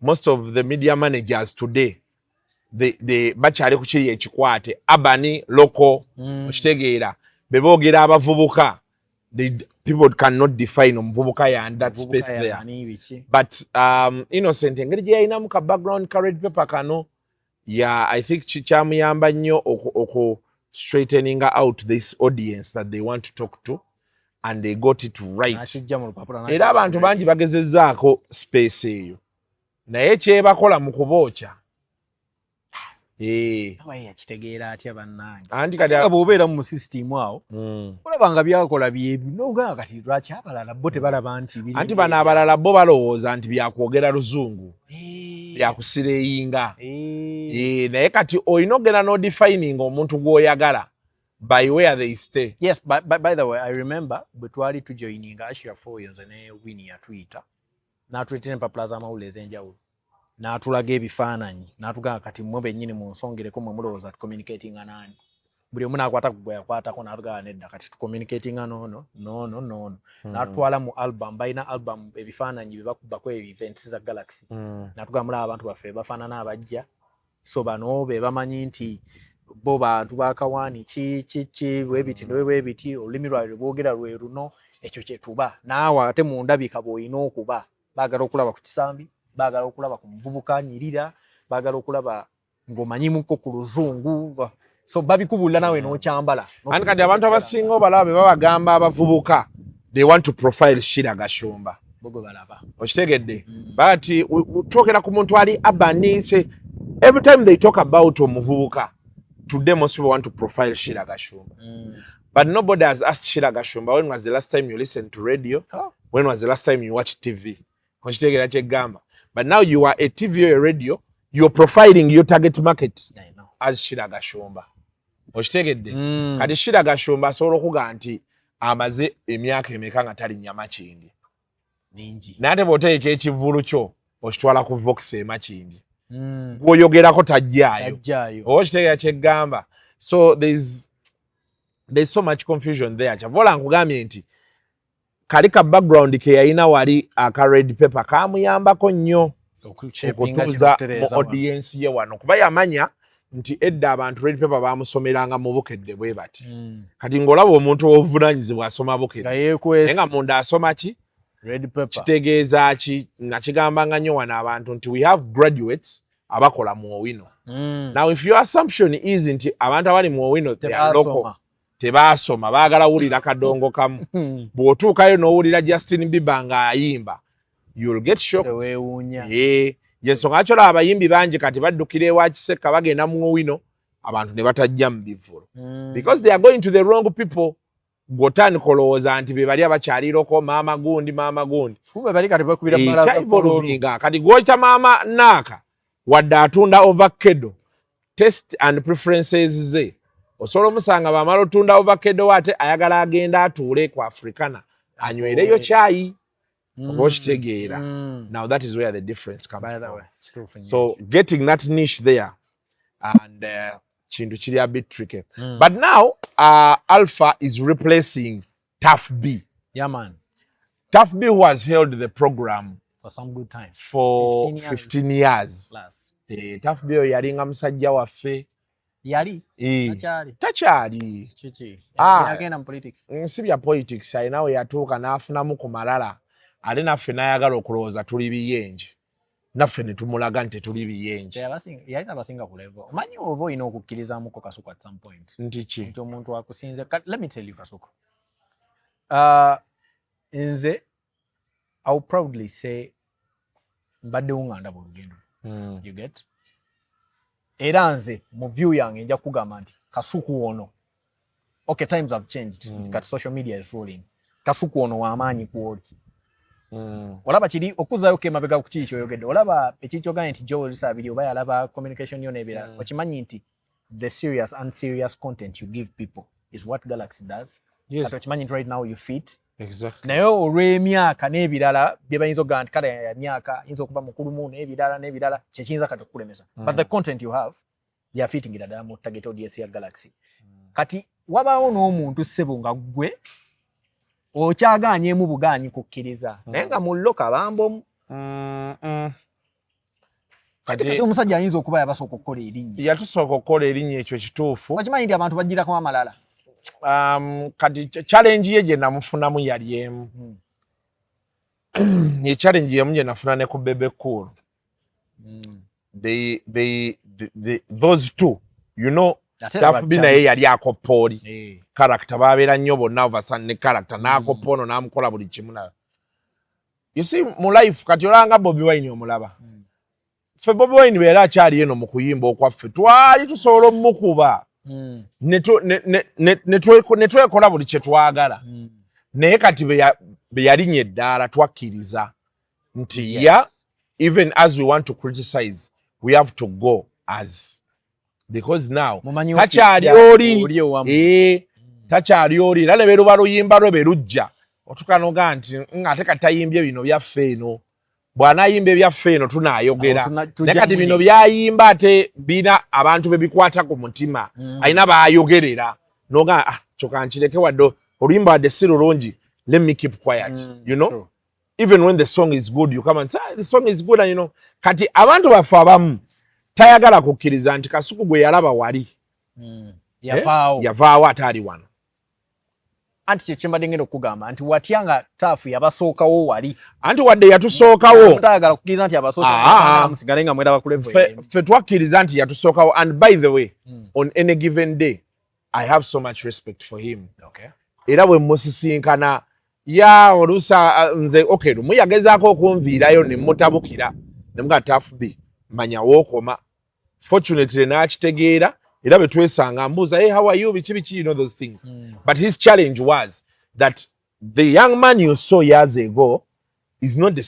Most of the media managers today they bakyali ku kiri ekikwate urban local okitegeera be boogera abavubuka. People cannot define omuvubuka ya that space there. But Innocent engeri gye yalinamu ka background ka red paper kano I think kyamuyamba nnyo oku straightening out this audience that they want to talk to and they got it right. Era abantu bangi bagezezzaako space eyo naye kyebakola mu kubookya yakitegeera atya bannange. Anti kati bw'obeera mu system awo olaba nga byakola byebi nogaa kati lwaki abalala bo tebalaba nti biri. Anti bano abalala bo balowooza nti byakwogera luzungu byakusireyinga. Naye kati olina ogenda n'odefining omuntu gw'oyagala by where they stay. Yes, by the way I remember bwe twali tujoininga Asia 4 yonze ne Winnie yatuyita n'atuleetera empapula z'amawulire ez'enjawulo n'atulaga ebifaananyi n'atugamba kati mmwe bennyini munsongereko mwe mulowooza tucommunicatinga nani. Buli omu n'akwata ku gwe yakwatako n'atugamba nedda kati tucommunicatinga noono. N'atwala mu album balina album ebifaananyi bye bakubako events za Galaxy. N'atugamba mulaba abantu baffe bafaanana abajja so bano be bamanyi nti bo bantu bakawaani ki bwebiti olulimi lwabwe bwogera lwe luno ekyo kye tuba naawe ate mu ndabika bw'olina okuba baagala okulaba ku kisambi baagala okulaba ku muvubuka nyirira baagala okulaba ng'omanyimuko ku luzungu so babikubulira nawe n'okyambala. Anti kati abantu abasinga obalaba be babagamba abavubuka they want to profile Shira Gashumba. Okitegedde bati twogera ku muntu ali urban say every time they talk about omuvubuka today most people want to profile Shira Gashumba. But nobody has asked Shira Gashumba when was the last time you listened to radio? When was the last time you watched TV? Okitegera kyegamba. But now you are a TV or a radio, you're profiling your target market as Shira Gashumba. Okitegedde kati Shira Gashumba asobola okuga nti amaze emyaka emeka nga tali nyama kingi ningi nate bw'oteeka ekivulu kyo okitwala ku Vox emakindi gw'oyogerako tajjaayo oba okitegeera kyeggamba. So there's so much confusion there. Kyavola nkugambye nti kali ka background ke yalina wali aka red paper kamuyambako nnyo okutuuza mu audience ye wano kuba yamanya nti edda abantu red paper bamusomeranga mu bukedde bwe bati kati ng'olaba omuntu w'obuvunanyizibwa asoma bukedde naye nga munda asoma ki red paper kitegeeza ki nakigambanga nnyo wano abantu nti we have graduates abakola mu Owino. Now if your assumption is nti abantu abali mu Owino they are local tebaasoma baagala wulira kadongo kamu bw'otuukayo n'owulira Justin Bieber ng'ayimba you'll get shocked. Yensonga lwaki olaba abayimbi bangi kati baddukira ewa Kiseka bagenda mu Owino abantu ne batajja mu bivvulu because they are going to the wrong people. Gw'otandika olowooza nti be bali abakyaliroko maama gundi kati gw'oyita maama naaka wadde atunda ovakkedo test and preferences ze osobola omusanga bamala otunda ovakkedo ate ayagala agenda atuule ku Africana anywereyo kyayi oba okitegeera. Now that is where the difference comes from. So getting that niche there and kintu kiri a bit tricky. But now Alfa is replacing Tuff B. Yeah, man. Tuff B who has held the program for some good time. For 15 years. Tuff B yalinga musajja waffe. Yali? Takyali. Agenda mu politics. Si bya politics alina we yatuuka n'afunamu ku malala. Ate naffe n'ayagala okulowooza tuli biyenje. Naffe ne tumulaga nti tuli biyenje. Yali n'abasinga ku level. Omanyi oba olina okukkirizamuko Kasuku at some point. Nti ki? Nti omuntu akusinze. Let me tell you Kasuku. Nze, I will proudly say mbadde unganda bulugendo. You get? Era nze mu view yange nja kugamba nti Kasuku ono. Okay, times have changed. Kati social media is rolling. Kasuku ono w'amaanyi kw'oli. Olaba kiri okuzayo ke mabega ku kiri kyoyogedde. Olaba ekikyoganye nti Joel Sabiri oba yalaba communication yo n'ebirala. Okimanyi nti the serious and serious content you give people is what Galaxy does. Yes. Kati okimanyi nti right now you fit. Exactly. Naye olw'emyaka n'ebirala bye bayinza okugaa nti kale ya myaka yinza okuba mukulu mu n'ebirala kyekiyinza kati okukulemesa. But the content you have you are fitting it ddala mu target audience ya Galaxy. Kati wabaawo n'omuntu ssebo nga ggwe okyagaanyeemu bugaanyi kukkiriza naye nga mu loka bambomu. Kati omusajja ayinza okuba yabasooka okukola erinnya. Yatusooka okukola erinnya ekyo kituufu. Okimanyi nti abantu bagirako amalala. Kati challenge ye gye namufunamu yali emu. Ye challenge yemu gye nafuna ne ku Bebe Cool. Those two, you know, Tuff B naye yali akopooli. Character babeera nnyo bonna ovasan ne character n'akopoono n'amukola buli kimu nayo. You see, mu life kati olanga Bobi Wine omulaba. Ffe Bobi Wine beera akyali eno mu kuyimba okwaffe twali tusobola omukuba. Ne twekola buli kye twagala. Naye kati be yalinnya eddaala twakkiriza nti even as we want to criticize, we have to go as. Because now, takyali oli. Takyali oli. Era ne beeruba luyimba lwe berujja. Otukanoga nti ate kati tayimbye bino byaffe eno. Bw'anaayimba ebyaffe eno tunaayogera. Naye kati bino byayimba ate bina abantu be bikwata ku mutima. Alina baayogerera. Noga kyokka nkireke wadde oluyimba wadde si lulungi. Let me keep quiet. You know? True. Even when the song is good, you come and say, the song is good, and you know. Kati abantu baffe abamu tayagala kukkiriza nti Kasuku gwe yalaba wali. Yavaawo ate ali wano. Anti kyembadde ngenda okugamba nti watyanga Tuff yabasookawo wali. Anti wadde yatusookawo. Mutayagala kukkiriza nti yabasookawo musigale nga mwera bakule ffe twakkiriza nti yatusookawo. And by the way, on any given day, I have so much respect for him. Okay. Era bwe musisinkana oluusa nze okay lumu yagezaako okunviirayo ne mutabukira ne muga Tuff B manya wookoma. Fortunately n'akitegeera era bwe twesanga mbuuza hey how are you biki you know those things. But his challenge was that the young man you saw years ago is not the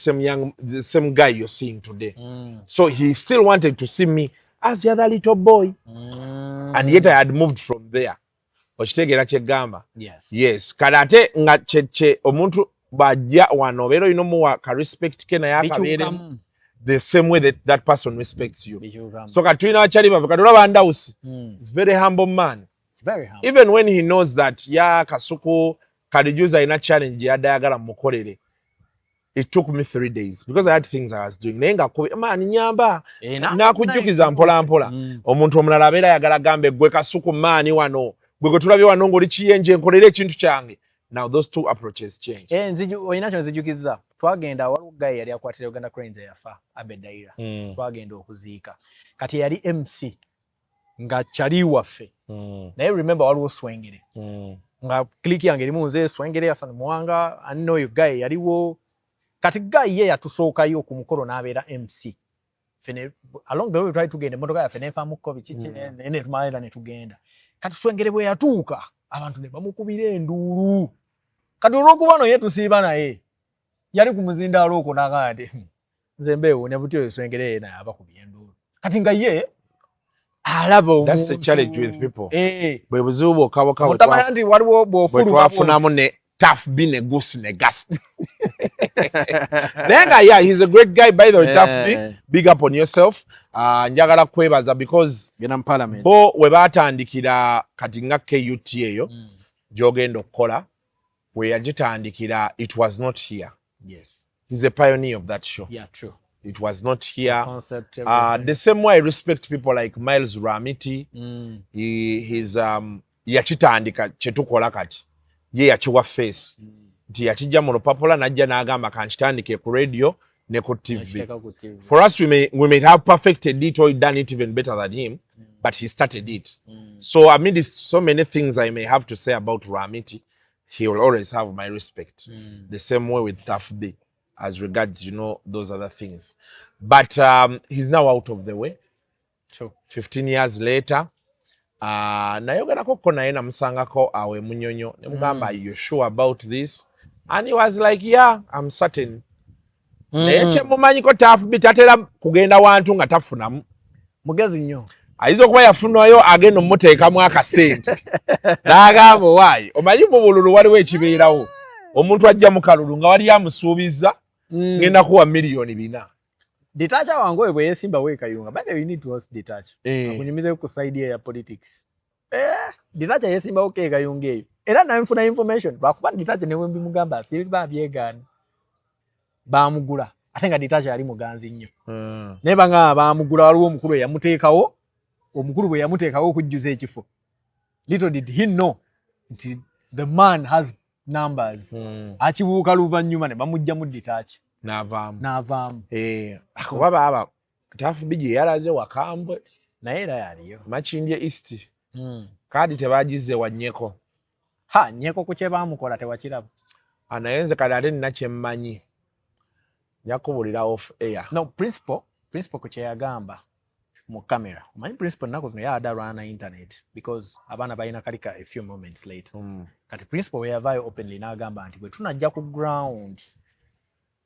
same guy you're seeing today. So he still wanted to see me as the other little boy. And yet I had moved from there. Okitegeera kyegamba. Yes. Kale ate nga kye omuntu bajja wano obeera olina omuwa ka respect ke naye akabeeremu the same way that person respects you. So kati tulina akyali bave kati olaba Ndawusi is very humble man. Very humble. Even when he knows that Kasuku Kadijuza alina challenge yadde ayagala mukolere. It took me 3 days because I had things I was doing. Nenga kubi man nyamba na kujukiza mpola mpola. Omuntu omulala abera yagala gambe gwe kasuku mani wano. Gwe tulabye wano ngoli kiyenje nkolere ekintu kyange. Now those two approaches change. Nziju oyinacho nzijukiza. Twagenda wali guy yali akwatira Uganda Cranes yafa abedaira. Twagenda okuziika. Kati yali MC nga chali waffe. Naye remember waliwo swengere. Nga click yange limu nze swengere Hassan Muwanga I know you guy yaliwo kati guy ye yatusookayo ku mukolo n'abeera MC. Fene along the way we try to get emotoka ya fene fa muko bichichi ene tumaera ne tugenda. Kati swengere bwe yatuuka abantu ne bamukubira enduulu. Kati olw'okubano yetu siiba naye yali ku muzindaalo okwo n'agamba nti nze mbeewo ne butyo swengere naye abakubira enduulu. Kati nga ye alaba omuntu. That's the challenge with people. Bwe buzibu bwokabwoka mutamanya nti waliwo bw'ofulu bwafunamu ne Tuff B ne Goose ne gas. Nenga yeah, he's a great guy by the way, Tuff B. Big up on yourself. Njagala kwebaza because gena parliament. Bo we batandikira kati nga KUT eyo jogenda okukola we yagitandikira it was not here. Yes. He's a pioneer of that show. Yeah, true. It was not here. Concept, the same way I respect people like Miles Ramiti. He's yachitandika chetukola kati. Ye yachiwa face. Nti yachijja mu lupapula najja n'agamba kanchitandike ku radio ne ku TV. For us we may have perfected it or done it even better than him, but he started it. So I mean there's so many things I may have to say about Ramiti. He will always have my respect. The same way with Tuff B as regards, you know, those other things. But he's now out of the way. True. 15 years later, nayogera koko naye namusangako awe munyonyo ne mugamba you sure about this? And he was like, yeah, I'm certain. Naye kye mumanyiko Tuff B tatera kugenda wantu nga tafunamu. Mugezi nnyo. Ayinza okuba yafunayo agenda omuteekamu akasente. N'agamba waayi omanyi mu bululu waliwo ekibeerawo. Omuntu ajja mu kalulu nga wali amusuubiza ngenda kuwa miliyoni 4. Detacha wangu bwe yesimba weka yunga. By the way, you need to ask Detacha. Akunyumize ku side ya politics. Detacha yesimba okeka yunge. Era na nfuna information. Bakuba Detacha ne wembi mugamba asiri ba byegana. Ba mugula. Atenga Detacha ali muganzi nnyo. Ne banga ba mugula waliwo omukulu yamuteekawo. Omukulu bwe yamuteekawo okujjuza ekifo. Little did he know that the man has numbers. Achibuuka luvannyuma ne bamujja mu Detacha. Navaamu. Akuba baba Tuff B yalaze wakambwe naye era yaliyo. Makindye East. Kadi tebagize wanyeko. Nyeko ku kye baamukola tewakiraba. Anayenze kali ate nina kye mmanyi. Nyakubulira off air. No, principal ku kye yagamba mu camera. Omanyi principal nako zino yada rana internet because abaana balina kalika a few moments later. Kati principal we yavaayo openly n'agamba nti bwe tunajja ku ground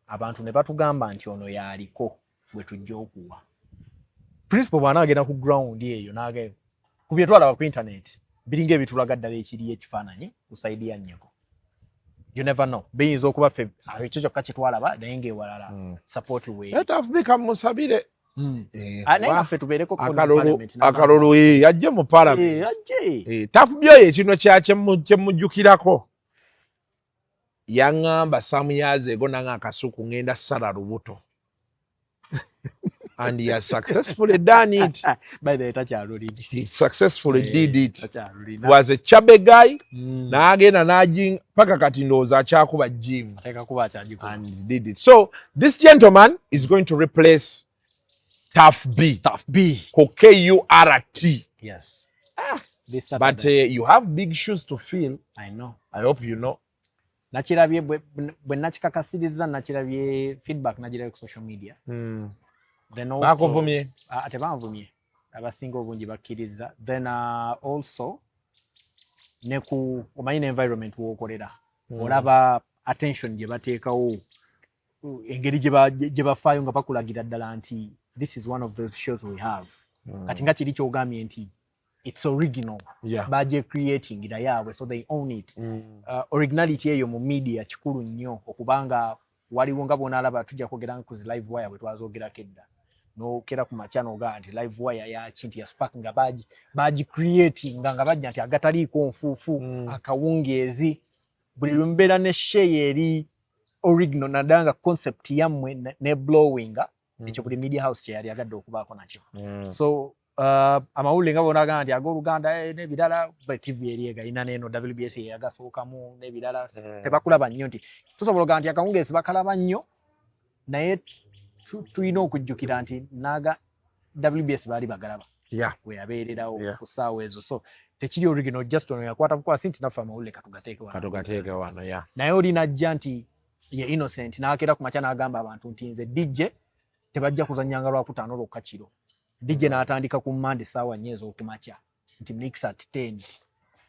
abantu ne batugamba nti ono yaliko bwe tujja okuwa. Principal bw'anaagenda ku ground eyo n'agayo ku bye twalaba ku internet biringa ebitulaga ddala ekiri ekifaananyi ku side ya nnyeko. You never know. Biyinza okuba ffe ekyo kyokka kye twalaba naye ng'ewalala support we. Tuff B kamusabire. Naye naffe tubeereko akalulu yajje mu parliament. Tuff B oyo ekino kyemujjukirako. Yaŋŋamba some years ago nanga akasuku ngenda ssala lubuto. And he has successfully done it. By the way, takyalulidde. He successfully did it. He was a chabe guy. N'agenda n'ajing paka kati ndowooza akyakuba gym. And he did it. So this gentleman is going to replace Tuff B. KURT. Yes. But you have big shoes to fill. I know. I hope you know. Nakirabye bwe nakikakasiriza nakirabye feedback nagirayo ku social media. Then also bakuvumye ate banvumye abasinga obungi bakkiriza. Then also ne ku omanyi environment w'okolera olaba attention gye bateekawo engeri gye bafaayo nga bakulagira ddala nti this is one of those shows we have. Kati nga kiri kyogambye nti it's original. Baje creating ira yaabwe so they own it. Originality eyo mu media kikulu nnyo okubanga waliwo nga bw'onalaba tujja kwogera ku zi live wire bwe twazoogerako edda n'okera ku machano ga nti live wire ya kinti ya spark nga baji creating nga bajja nti agataliiko nfuufu akawungeezi buli lumbeera ne share eri original nadanga concept yammwe ne blowing ekyo buli media house kye yali agadde okubaako nakyo. So amawulire nga bonaga nti ag'Oluganda n'ebirala TV eri egayina n'eno WBS yagasookamu n'ebirala tebakulaba nnyo nti tusobola nti akawungeezi bakalaba nnyo naye tulina okujjukira nti naga WBS baali bagalaba we yabeererawo ku ssaawa ezo. So tekiri original just ono yakwata bukwasi nti naffe amawulire katugateeke wano naye olinajja nti ye innocent n'akeera ku makya n'agamba abantu nti nze DJ tebajja kuzannyanga lwakutaano lwokka kiro. DJ n'atandika ku Monday ssaawa 4 ez'okumakya nti mix at 10.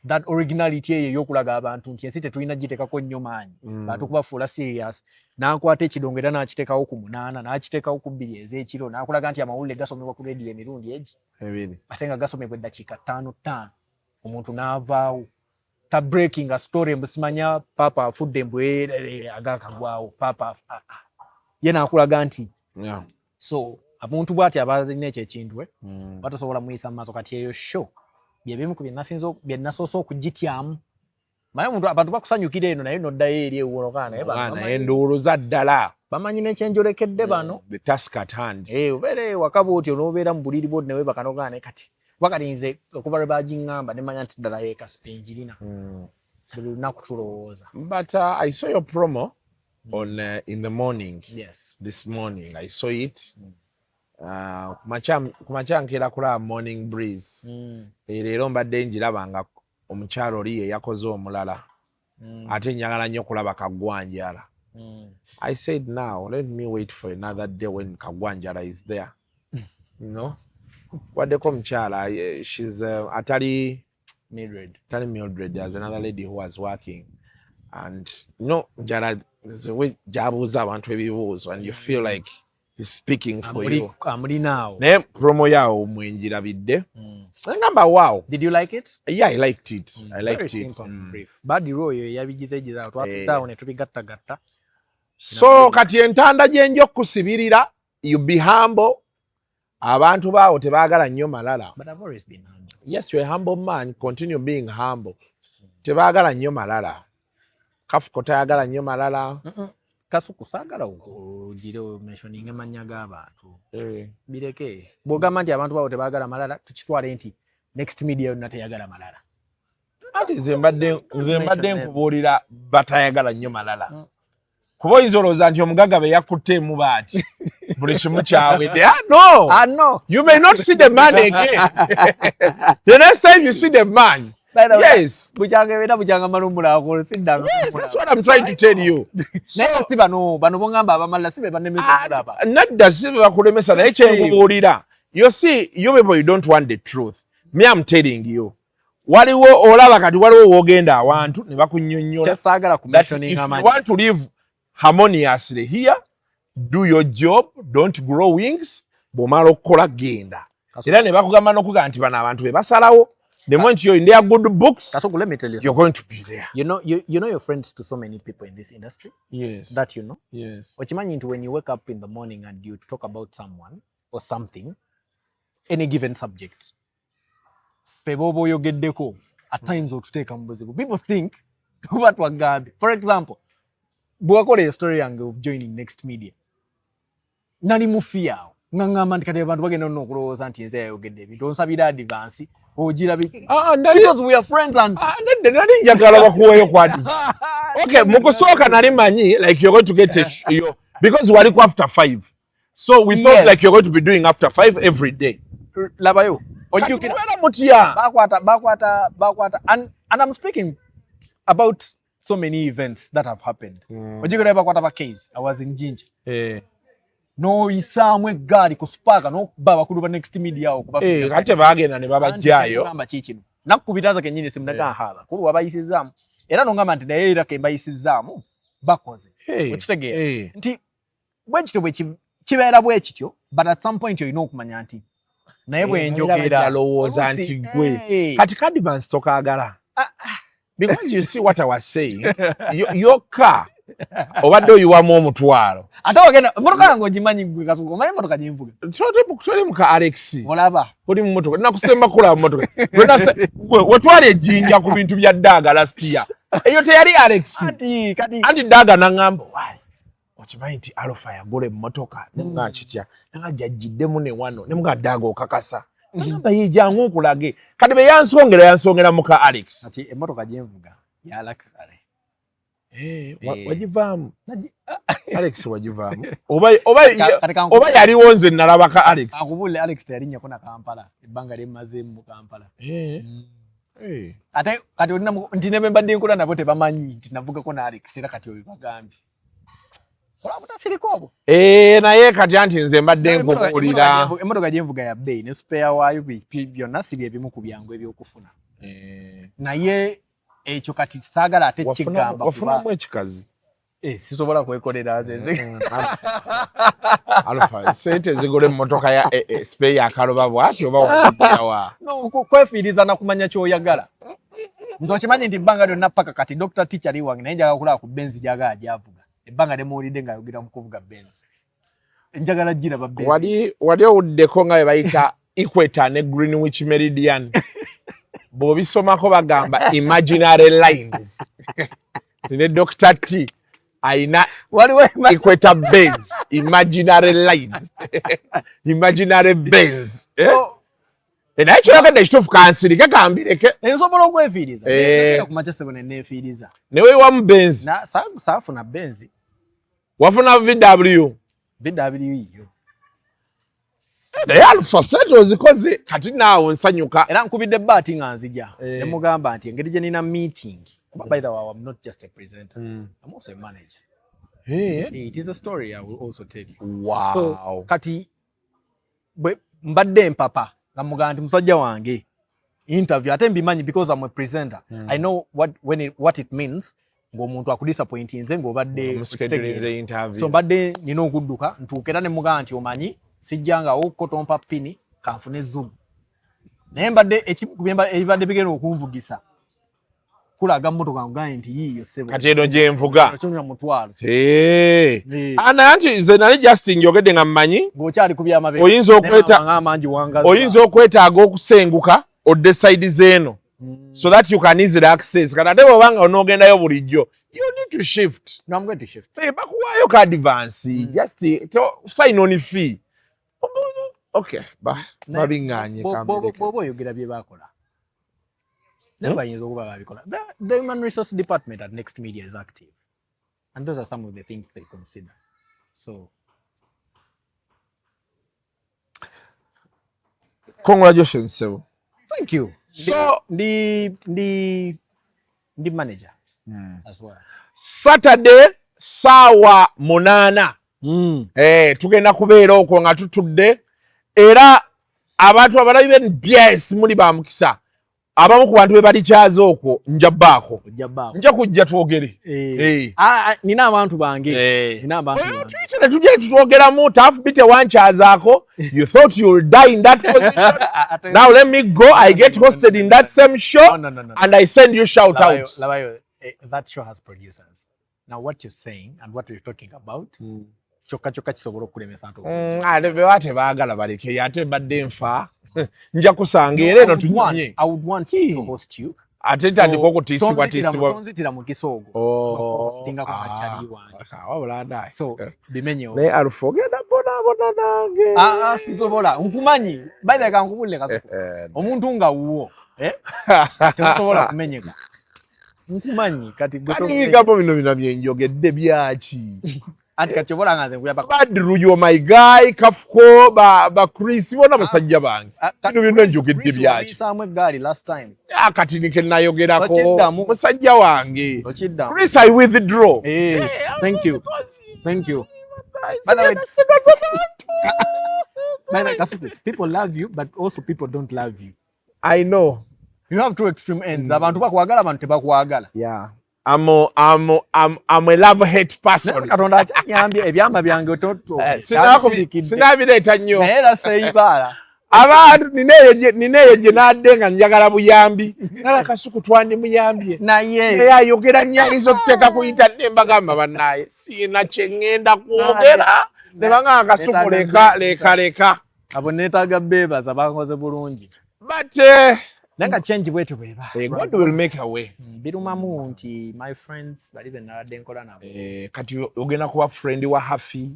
That originality eyo y'okulaga abantu nti ensi tetulina giteekako nnyo maanyi bantu kubafuula serious. N'akwata ekidongo era n'akiteekawo ku 8 n'akiteekawo ku 2 ez'ekiro n'akulaga nti amawulire gasomebwa ku radio emirundi egi ate nga gasomebwa eddakiika 5 omuntu n'avaawo ta breaking a story mbusimanya papa afudde mbwe agakagwawo papa ye n'akulaga nti so abantu bwati abazina ekyo ekintu batasobola muyisa mu maaso kati eyo show byebimu ku bye nasoose okugityamu maye omuntu abantu bakusanyukira eno naye noddayo eri ewuulokana naye enduulu za ddala bamanyi n'ekyenjolekedde bano the task at hand obeera wakaba otyo n'obeera mu buliri bwodi newe bakanogana kati wakati nze okuva lwe bagiŋŋamba ne manya nti ddala yeekasutte njirina buli lunaku tulowooza. But I saw your promo on in the morning. This morning I saw it. Kumacha nkera kula morning breeze. Leero mbadde njiraba nga omukyalo oli ye yakoze omulala. Ate njagala nnyo kulaba Kagwanjala. I said now let me wait for another day when Kagwanjala is there. You know? Waddeko omukyala she's atali Mildred. There's another lady who was working and Njala the way jabuuza abantu ebibuuzo and you feel like he's speaking for you. Amuli now. Ne promo yao mwenjirabidde. Ngamba wow. Did you like it? Yeah, I liked it. I liked Very it. Simple and brief. Badi royo yabigizegiza twatutawo ne tubigattagatta. So kati entanda gyenjo okusibirira you be humble. Abantu baawo tebaagala nnyo malala. But I've always been humble. Yes, you're a humble man. Continue being humble. Tebaagala nnyo malala. Kafuko tayagala nnyo malala. Kasuku saagala ogire mentioning amannya g'abantu. Bireke. Bw'ogamba nti abantu baawo tebaagala malala tukitwale nti next media yonna teyagala malala. Ati nze mbadde nkubuulira batayagala nnyo malala. Kuba oyinza olowooza nti omugaga be yakutteemu baati buli kimu kyawedde. No. You may not see the man again. The next time you see the man. Yes. Buchanga malumbula ko sidda. Yes, that's what I'm trying to tell you. Naye si bano bongamba abamalala sibe banemesa kulaba. Nadda sibe bakulemesa naye kyenkubuulira. You see, you people you don't want the truth. Me I'm telling you. Waliwo olaba kati waliwo wogenda awantu ne bakunnyonnyola. Kyasagala ku mentioning amanyi. If you want to live harmoniously here, do your job, don't grow wings, bomala okukola genda. Era ne bakugamba n'okuga nti bano abantu be basalawo. The moment you're in their good books, Kasuku, let me tell you you're going to be there. You know your friends to so many people in this industry. Yes. That you know. Yes. Ochimanyi when you wake up in the morning and you talk about someone or something, any given subject. Pebobo yogeddeko at times otuteka mubuzibu. People think what wagabi. For example, bwakola a story yange of joining Next Media. Nali mufiyao. Ngangamba nti kati abantu bagenda nno okulowooza nti nze yayogedde ebintu onsabira advance ogira because we are friends and nali njagala bakuweeyo ku advance. Okay, mukusooka nali manyi like you're going to get it because wali ku after 5. So we thought like you're going to be doing after 5 every day. Labayo ojjukira mutya bakwata and I'm speaking about so many events that have happened. Ojjukira bakwata ba case I was in Jinja. No isaamwe gari ku sparka no baba kuduba Next Media okuba ate bagenda ne babajjayo ngamba kikino nakubitaza kenyine simnaga hala kulu abayisizaamu era no ngamba nti naye era ke bayisizaamu bakoze okitegeera nti bwekito bwe kibeera bwe kityo but at some point you know okumanya nti naye bwe njogera alowooza nti gwe kati advance tokaagala because you see what I was saying your car obadde oyiwamu omutwalo ate ogenda motoka yange ogimanyi gwe Kasuku omanyi motoka gyemvuga tuli mu ka Alex olaba oli mu motoka nakusemba kula mu motoka wetwali ejjinja ku bintu bya Daga last year eyo teyali Alex kati anti Daga nangamba okimanyi nti Alfa yagula emmotoka nga kitya nga jajjiddemu ne wano ne mga daago okakasa ngamba ye jangu okulage kati be yansongera muka Alex ati emmotoka gyenvuga ya luxury wagivaamu Alex wagivaamu oba yaliwo nze nalaba ka Alex akubule Alex teyalinnyako na Kampala ebbanga lyemmazeemu mu Kampala ate kati olina nti ne mbadde nkola nabo tebamanyi nti navugako na Alex era kati obibagambye olabutasiriko obwo naye kati anti nze mbadde nkubuulira emmotoka gyenvuga ya bbeeyi ne spare waayo byonna si bye bimu ku byangu ebyokufuna naye ekyo kati saagala ate kigamba wafunamu ekikazi sisobola kwekolera zeze Alfa sente zigula emmotoka ya spare yakaloba bwati oba wasijjawa kwefiiriza nakumanya kyoyagala nze okimanyi nti ebbanga lyonna paka kati Dr. Teacher ali wange naye njagala kulaba ku Benz gyagala gyavuga ebbanga lyemuwulidde ng'ayogera mu kuvuga Benz njagala giraba Benz wali owuddeko nga bwe bayita Equator ne Greenwich Meridian bw'obisomako bagamba imaginary lines ne Dr. T aina Equator Benz imaginary line imaginary Benz naye kyoyogedde ekituufu kansirike kambireke ensobola okwefiiriza kumakya sebone neefiiriza ne weewamu Benz saafuna Benz wafuna VW yo naye Alfa sente ozikoze kati naawe nsanyuka era nkubidde baati nga nzija ne mugamba nti engeri gye nina meeting kuba by the way I'm not just a presenter I'm also a manager it is a story I will also tell you so kati mbadde mpapa nga mugamba nti musajja wange interview ate mbimanyi because I'm a presenter I know what it means ng'omuntu akudisappoint nze ng'obadde so mbadde nina okudduka ntuuka era ne mugamba nti omanyi sijjanga okukotompa pini kanfune zoom naye mbadde ebibadde bigenda okunvugisa kulaga mmotoka ngambe nti yiyo sebo kati eno gyenvuga ekyonya mutwalo ana anti nze nali just njogedde nga mmanyi ng'okyali ku byamabe oyinza okwetaaga okusenguka odde side z'eno so that you can easily access kati ate bw'obanga onoogendayo bulijjo you need to shift no, I'm going to shift bakuwaayo ka advance just sign on fee okay babiŋŋaanye bw'oba oyogera bye baakola naye bayinza okuba babikola the human resource department at Next Media is active and those are some of the things they consider so congratulations sebo thank you so the manager as well Saturday saawa 8 tugenda kubeera okwo nga tutudde era abantu abalabi b'NBS muli ba mukisa abamu ku bantu be balikyaza okwo njabbaako nja kujja twogere nina abantu bange twitire tujje tutwogeramu Tuff bite wankyazaako you thought you will die in that position now let me go I get hosted in that same show no. And I send you shout outs that show has producers now what you're saying and what you're talking about kyokka kisobola okulemesa ate bewate baagala baleke ate badde nfa nja kusanga era eno tunyonye I would want to host you ate tandika okutiisibwa tonzitira mu kisoogo stinga ku machali wange wabula ndaye so bimenye naye Alfa ogenda bona nange sisobola nkumanyi by the way kankubulire kaso omuntu nga wuwo tosobola kumenyeka nkumanyi kati bigambo bino byenjogedde byaki anti kati obola nga nze nkuyamba Badru yo my guy Kafuko ba Chris bona basajja bange bino byonna njogedde byaki samwe eggaali last time kati nike nayogerako musajja wange Chris I withdraw thank you by the way people love you but also people don't love you I know you have two extreme ends abantu bakwagala abantu tebakwagala yeah I'm a love-hate person. Katonda anyambye ebyama byange ototo. Sinabireeta nnyo. Naye era seeyibaala. Abantu nineeyo gye n'adde nga njagala buyambi. Nala Kasuku twandimuyambye. Naye ayogera nnyo ayinza okuteeka ku internet mbagamba bannaaye. Siina kye ŋŋenda kwogera. Ne bangamba Kasuku leka. Abo neetaaga beebaza bankoze bulungi. But Nanga change bwetu bweba. God will make a way. Birumamu nti my friends bali benadde nkola nabo. Kati ogenda kuba friend wa Hafi.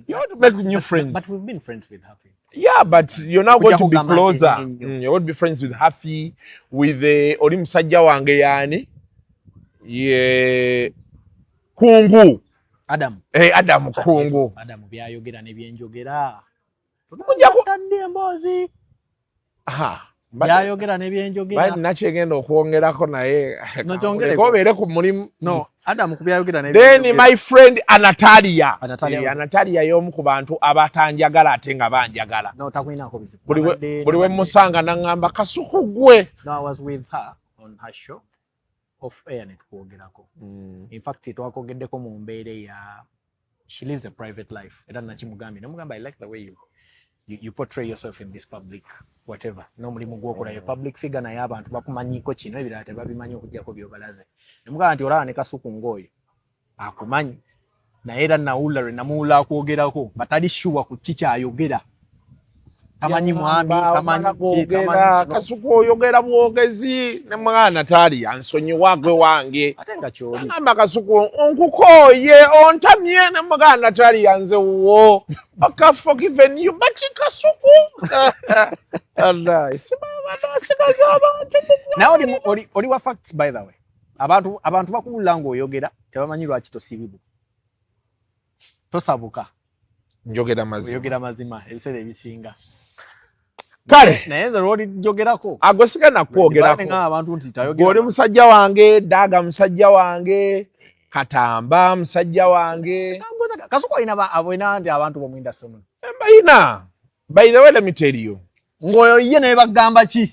You want to make new friends. But we've been friends with Hafi. Yeah, but you're now going to be closer. You're going to be friends with Hafi, with oli musajja wange yani. Kungu. Adam. Adam Kungu. Adam byayogera ne byenjogera. Mujja ku tande mbozi. Aha. Byayogera ne byenjogera. Bali nakyegenda okwongerako naye. Nokyongere ko beere ku mulimu. No, Adam ku byayogera ne byenjogera. Then my friend Anatalia. Anatalia y'omu ku bantu abatanjagala ate nga banjagala. No, takwinako bizibu. Buli we musanga nangamba Kasuku gwe. No, I was with her on her show. Off air netwogerako. In fact twakogeddeko mu mbeere ya she lives a private life. Era nakimugambi. Namugamba I like the way you portray yourself in this public whatever. Normally mugokola your public figure na y'abantu bakumanyiko kino ebirala tebabimanyi okujjako byobalaze. Namugamba nti olaba ne Kasuku ngoyo akumanyi. Naye era nawulira namuwula akwogerako batali sure ku kiki ayogera. Tamanyi mwami, tamanyi kogera, Kasuku oyogera bwogezi ne mwana Natalia ansonyiwa gwe wange. Atenga kyoli. Ngamba Kasuku onkukoye ontamye ne mwana Natalia nze wo. I forgiven you but Kasuku. Allah, sikaza abantu. Now oli wa facts by the way. Abantu bakuwulira ng'oyogera tebamanyi lwaki tosibibu. Tosabuka. Njogera mazima. Oyogera mazima ebiseera ebisinga. Kale nayenze lwoli jogerako agosika nakwogerako goli musajja wange Daga musajja wange Katamba musajja wange Kasuku ina aboina ndi abantu bo mu industry muno bayina by the way let me tell you ngoyo ye ne bagamba ki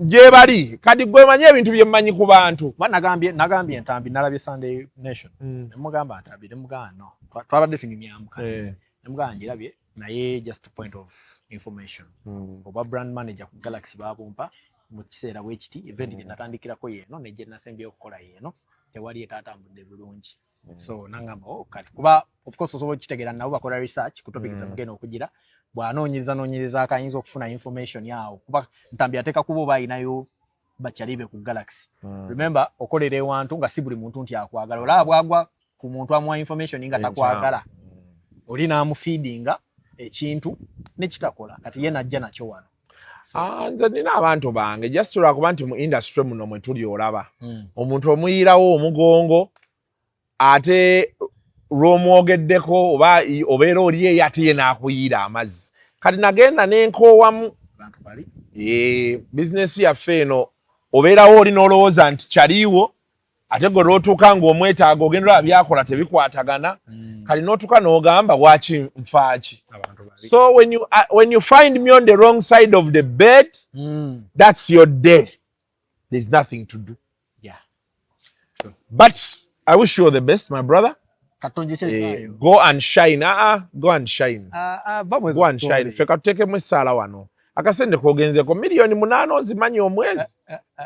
je bali kadi gwe manye ebintu byemmanyi ku bantu nagambye entambi nalabye Sunday Nation nemugamba ntabire mugano twabadde tunyamyamuka nemugamba njirabye naye just a point of information. Oba brand manager ku Galaxy babumpa mu kiseera bwekiti event gye natandikirako yeno ne gye nasembye okukola yeno tewali etatambudde bulungi. So nangamba kati kuba of course osobola kitegera nabo bakola research ku topics amugeno okugira bw'anoonyereza akayinza okufuna information yawo kuba ntambi ateka kubo bayinayo bakyalibe ku Galaxy. Remember okolera ewantu nga si buli muntu nti akwagala olaba bwagwa ku muntu amuwa information nga takwagala oli n'amufeedinga ekintu nekitakola kati ye najja nakyo wano. Nze nina abantu bange just lwakuba nti mu industry muno mwe tuli olaba omuntu omuyirawo omugongo ate lw'omwogeddeko oba obeera oli eyo ate ye n'akuyira amazzi kati nagenda n'enkoowamu bizinesi yaffe eno obeerawo oli n'olowooza nti kyaliiwo ate gwe lw'otuuka ng'omwetaaga ogenda olaba byakola tebikwatagana kali n'otuuka n'ogamba waki nfaaki. So when you find me on the wrong side of the bed, that's your day. There's nothing to do. Yeah. Sure. But I wish you all the best, my brother. Go and shine. Go and shine. Go and shine. Feka tuteke mwesala wano. Akasende kogenzeko milioni 8 ozimanyi omwezi.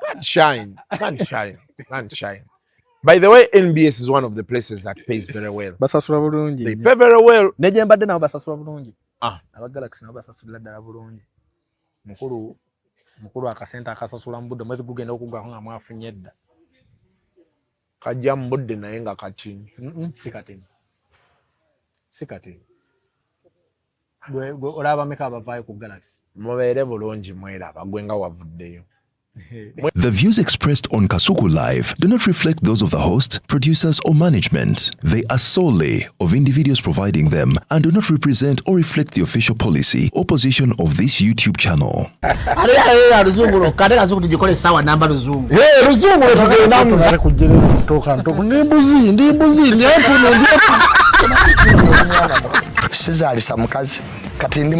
Can't shine. Can't shine. Can't shine. By the way, NBS is one of the places that pays very well. Basasula bulungi. They pay very well. Neje mbadde nabo basasula bulungi. Aba Galaxy nabo basasula ddala bulungi. Mukulu akasenta akasasula mbudde mwezi gugenda okugwa nga mwafunye edda. Kajja mbudde naye nga katini. Sikatini. Gwe olaba meka abavaayo ku Galaxy. Mubeere bulungi mweraba gwe nga wavuddeyo. The views expressed on Kasuku Live do not reflect those of the host, producers, or management. They are solely of individuals providing them and do not represent or reflect the official policy or position of this YouTube channel. Sizalisa mukazi kati ndi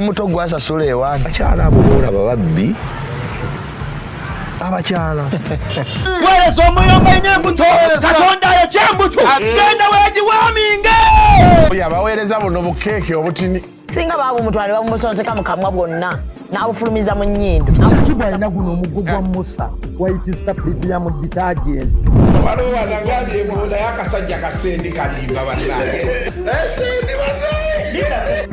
muto gwa sasula ewange akyala abola bababbi abakyala werezo omuyomba enyembuto katonda yekyembuto genda wegiwaminge yabaweereza buno bukeeke obutini singa baabo omutwale bamusonseka mu kamwa bwonna n'abufulumiza mu nnyindo sakibwa alina guno omuggo gwa musa waitisita premium detergent waliwo wanagambye ebola y'akasajja kasendi kalimba bannange naye sendi bannaye